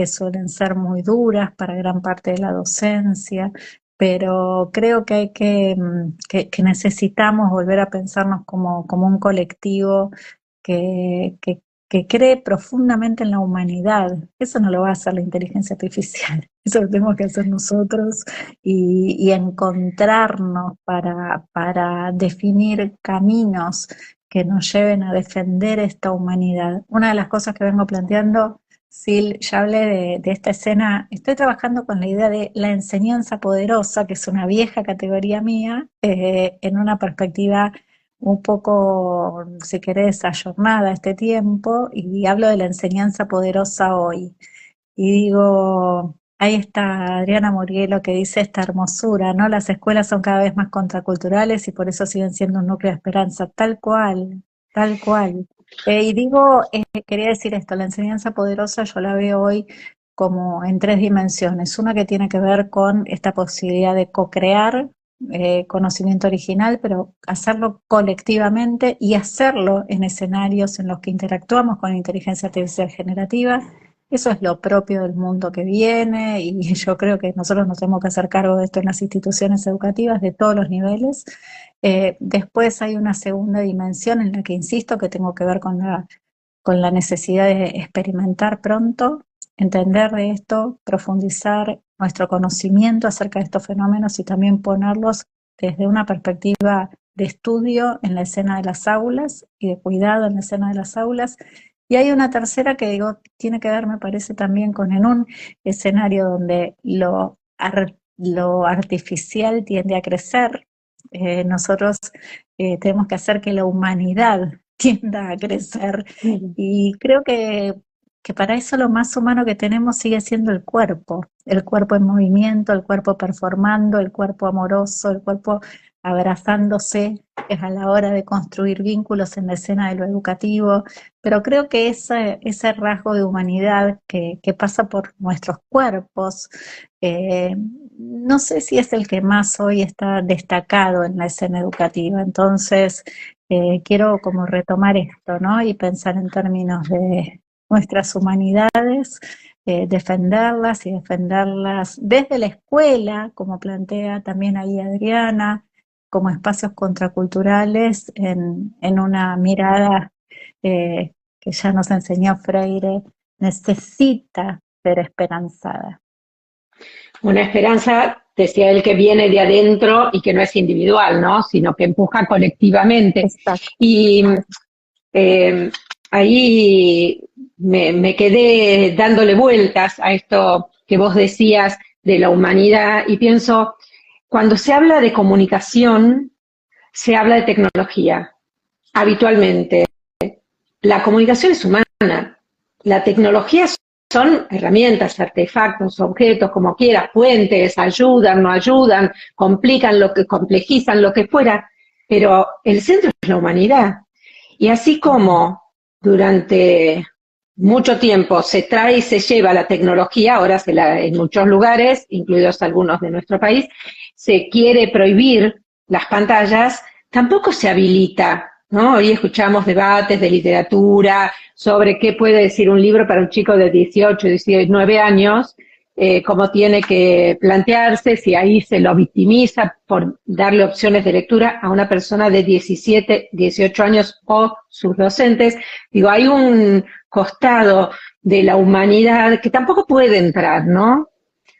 suelen ser muy duras para gran parte de la docencia, pero creo que que necesitamos volver a pensarnos como un colectivo que, que, que cree profundamente en la humanidad. Eso no lo va a hacer la inteligencia artificial, eso lo tenemos que hacer nosotros y encontrarnos para definir caminos que nos lleven a defender esta humanidad. Una de las cosas que vengo planteando, Sil, ya hablé de esta escena, estoy trabajando con la idea de la enseñanza poderosa, que es una vieja categoría mía, en una perspectiva un poco, si querés, ayornada a este tiempo, y hablo de la enseñanza poderosa hoy. Y digo, ahí está Adriana Murielo que dice esta hermosura, ¿no? Las escuelas son cada vez más contraculturales y por eso siguen siendo un núcleo de esperanza, tal cual, tal cual. Y digo, quería decir esto, la enseñanza poderosa yo la veo hoy como en tres dimensiones. Una que tiene que ver con esta posibilidad de co-crear conocimiento original, pero hacerlo colectivamente y hacerlo en escenarios en los que interactuamos con inteligencia artificial generativa. Eso es lo propio del mundo que viene y yo creo que nosotros nos tenemos que hacer cargo de esto en las instituciones educativas de todos los niveles. Después hay una segunda dimensión en la que insisto que tengo que ver con la necesidad de experimentar pronto, entender de esto, profundizar nuestro conocimiento acerca de estos fenómenos y también ponerlos desde una perspectiva de estudio en la escena de las aulas y de cuidado en la escena de las aulas. Y hay una tercera que digo, tiene que ver, me parece, también con en un escenario donde lo artificial tiende a crecer. Nosotros tenemos que hacer que la humanidad tienda a crecer. Y creo que para eso lo más humano que tenemos sigue siendo el cuerpo en movimiento, el cuerpo performando, el cuerpo amoroso, el cuerpo abrazándose, es a la hora de construir vínculos en la escena de lo educativo, pero creo que ese rasgo de humanidad que pasa por nuestros cuerpos, no sé si es el que más hoy está destacado en la escena educativa, entonces quiero como retomar esto, ¿no? Y pensar en términos de nuestras humanidades, defenderlas y defenderlas desde la escuela, como plantea también ahí Adriana, como espacios contraculturales en una mirada que ya nos enseñó Freire, necesita ser esperanzada. Una esperanza, decía él, que viene de adentro y que no es individual, ¿no? Sino que empuja colectivamente. Exacto. Y ahí me quedé dándole vueltas a esto que vos decías de la humanidad y pienso, cuando se habla de comunicación, se habla de tecnología, habitualmente. La comunicación es humana, la tecnología son herramientas, artefactos, objetos, como quieras, puentes, ayudan, no ayudan, complican lo que, complejizan lo que fuera, pero el centro es la humanidad. Y así como durante mucho tiempo se trae y se lleva la tecnología, ahora en muchos lugares, incluidos algunos de nuestro país, se quiere prohibir las pantallas, tampoco se habilita, ¿no? Hoy escuchamos debates de literatura sobre qué puede decir un libro para un chico de 18, 19 años, cómo tiene que plantearse, si ahí se lo victimiza por darle opciones de lectura a una persona de 17, 18 años o sus docentes. Digo, hay un costado de la humanidad que tampoco puede entrar, ¿no?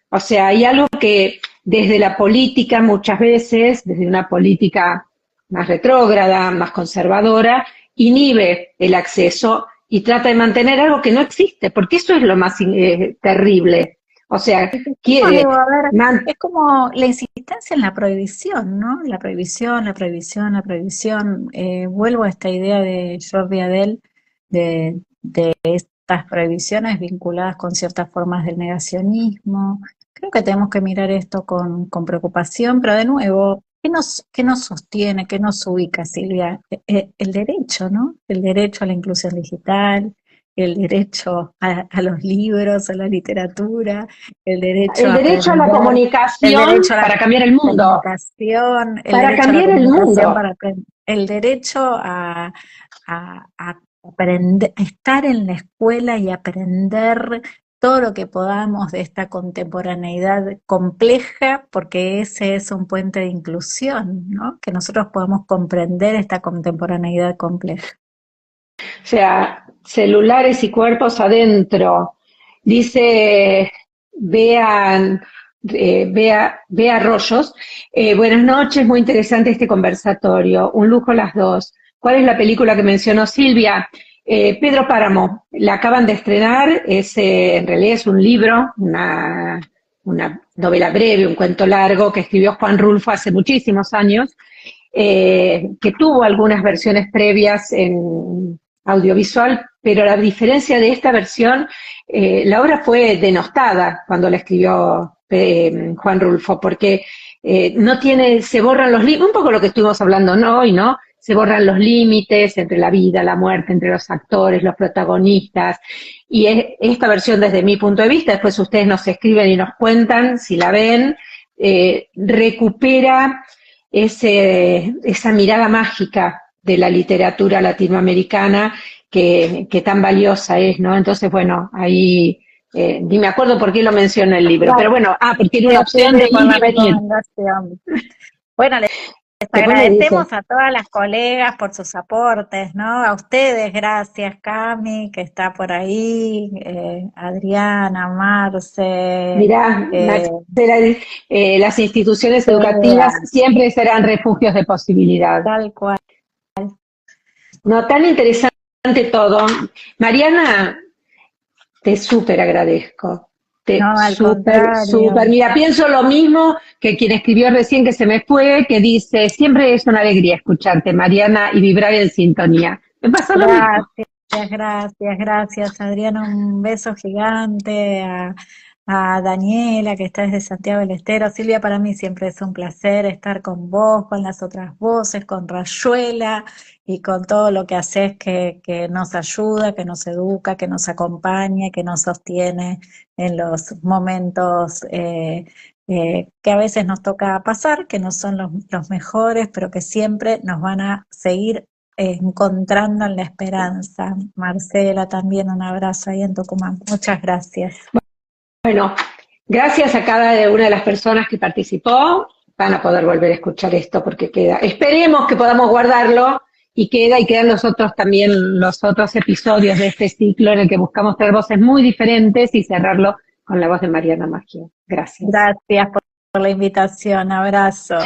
O sea, hay algo que desde la política muchas veces, desde una política más retrógrada, más conservadora, inhibe el acceso y trata de mantener algo que no existe, porque eso es lo más terrible. O sea, quiere... No, digo, a ver, es como la insistencia en la prohibición, ¿no? La prohibición, la prohibición, la prohibición. Vuelvo a esta idea de Jordi Adel de estas prohibiciones vinculadas con ciertas formas del negacionismo. Creo que tenemos que mirar esto con preocupación, pero de nuevo, qué nos sostiene, qué nos ubica, Silvia? El derecho, ¿no? El derecho a la inclusión digital, el derecho a los libros, a la literatura, el derecho a derecho a la aprender, el comunicación derecho a la para cambiar el mundo. comunicación, el Para derecho a la cambiar el comunicación mundo. el derecho a aprender, a estar en la escuela y aprender todo lo que podamos de esta contemporaneidad compleja, porque ese es un puente de inclusión, ¿no? Que nosotros podamos comprender esta contemporaneidad compleja. O sea, celulares y cuerpos adentro. Dice Bea Arroyos, buenas noches, muy interesante este conversatorio, un lujo las dos. ¿Cuál es la película que mencionó Silvia? Pedro Páramo, la acaban de estrenar, en realidad es un libro, una novela breve, un cuento largo que escribió Juan Rulfo hace muchísimos años, que tuvo algunas versiones previas en audiovisual, pero la diferencia de esta versión, la obra fue denostada cuando la escribió Juan Rulfo, porque no tiene, se borran los límites, un poco lo que estuvimos hablando hoy, ¿no? Se borran los límites entre la vida, la muerte, entre los actores, los protagonistas, y esta versión desde mi punto de vista, después ustedes nos escriben y nos cuentan si la ven, recupera esa mirada mágica de la literatura latinoamericana que tan valiosa es, ¿no? Entonces, bueno, ahí ni me acuerdo por qué lo menciono en el libro, pero bueno, porque era una opción de Gracias por ir la y venir. recomendación. Bueno, les Después me dices, agradecemos a todas las colegas por sus aportes, ¿no? A ustedes, gracias, Cami, que está por ahí, Adriana, Marce, mirá, eh, Marcela, las instituciones educativas Bea, siempre serán refugios de posibilidad. tal cual. No, tan interesante todo. Mariana, te súper agradezco. Te No, al súper. contrario. Mira, pienso lo mismo que quien escribió recién que se me fue, que dice, siempre es una alegría escucharte, Mariana, y vibrar en sintonía. Me pasa lo mismo. Gracias, Adriana. Un beso gigante a Daniela, que está desde Santiago del Estero. Silvia, para mí siempre es un placer estar con vos, con las otras voces, con Rayuela y con todo lo que haces que nos ayuda, que nos educa, que nos acompaña, que nos sostiene en los momentos que a veces nos toca pasar, que no son los mejores, pero que siempre nos van a seguir encontrando en la esperanza. Marcela, también un abrazo ahí en Tucumán. Muchas gracias. Bueno, gracias a cada una de las personas que participó. Van a poder volver a escuchar esto porque queda. Esperemos que podamos guardarlo y quedan los otros también, los otros episodios de este ciclo en el que buscamos traer voces muy diferentes y cerrarlo con la voz de Mariana Maggio. Gracias. Gracias por la invitación. Abrazos.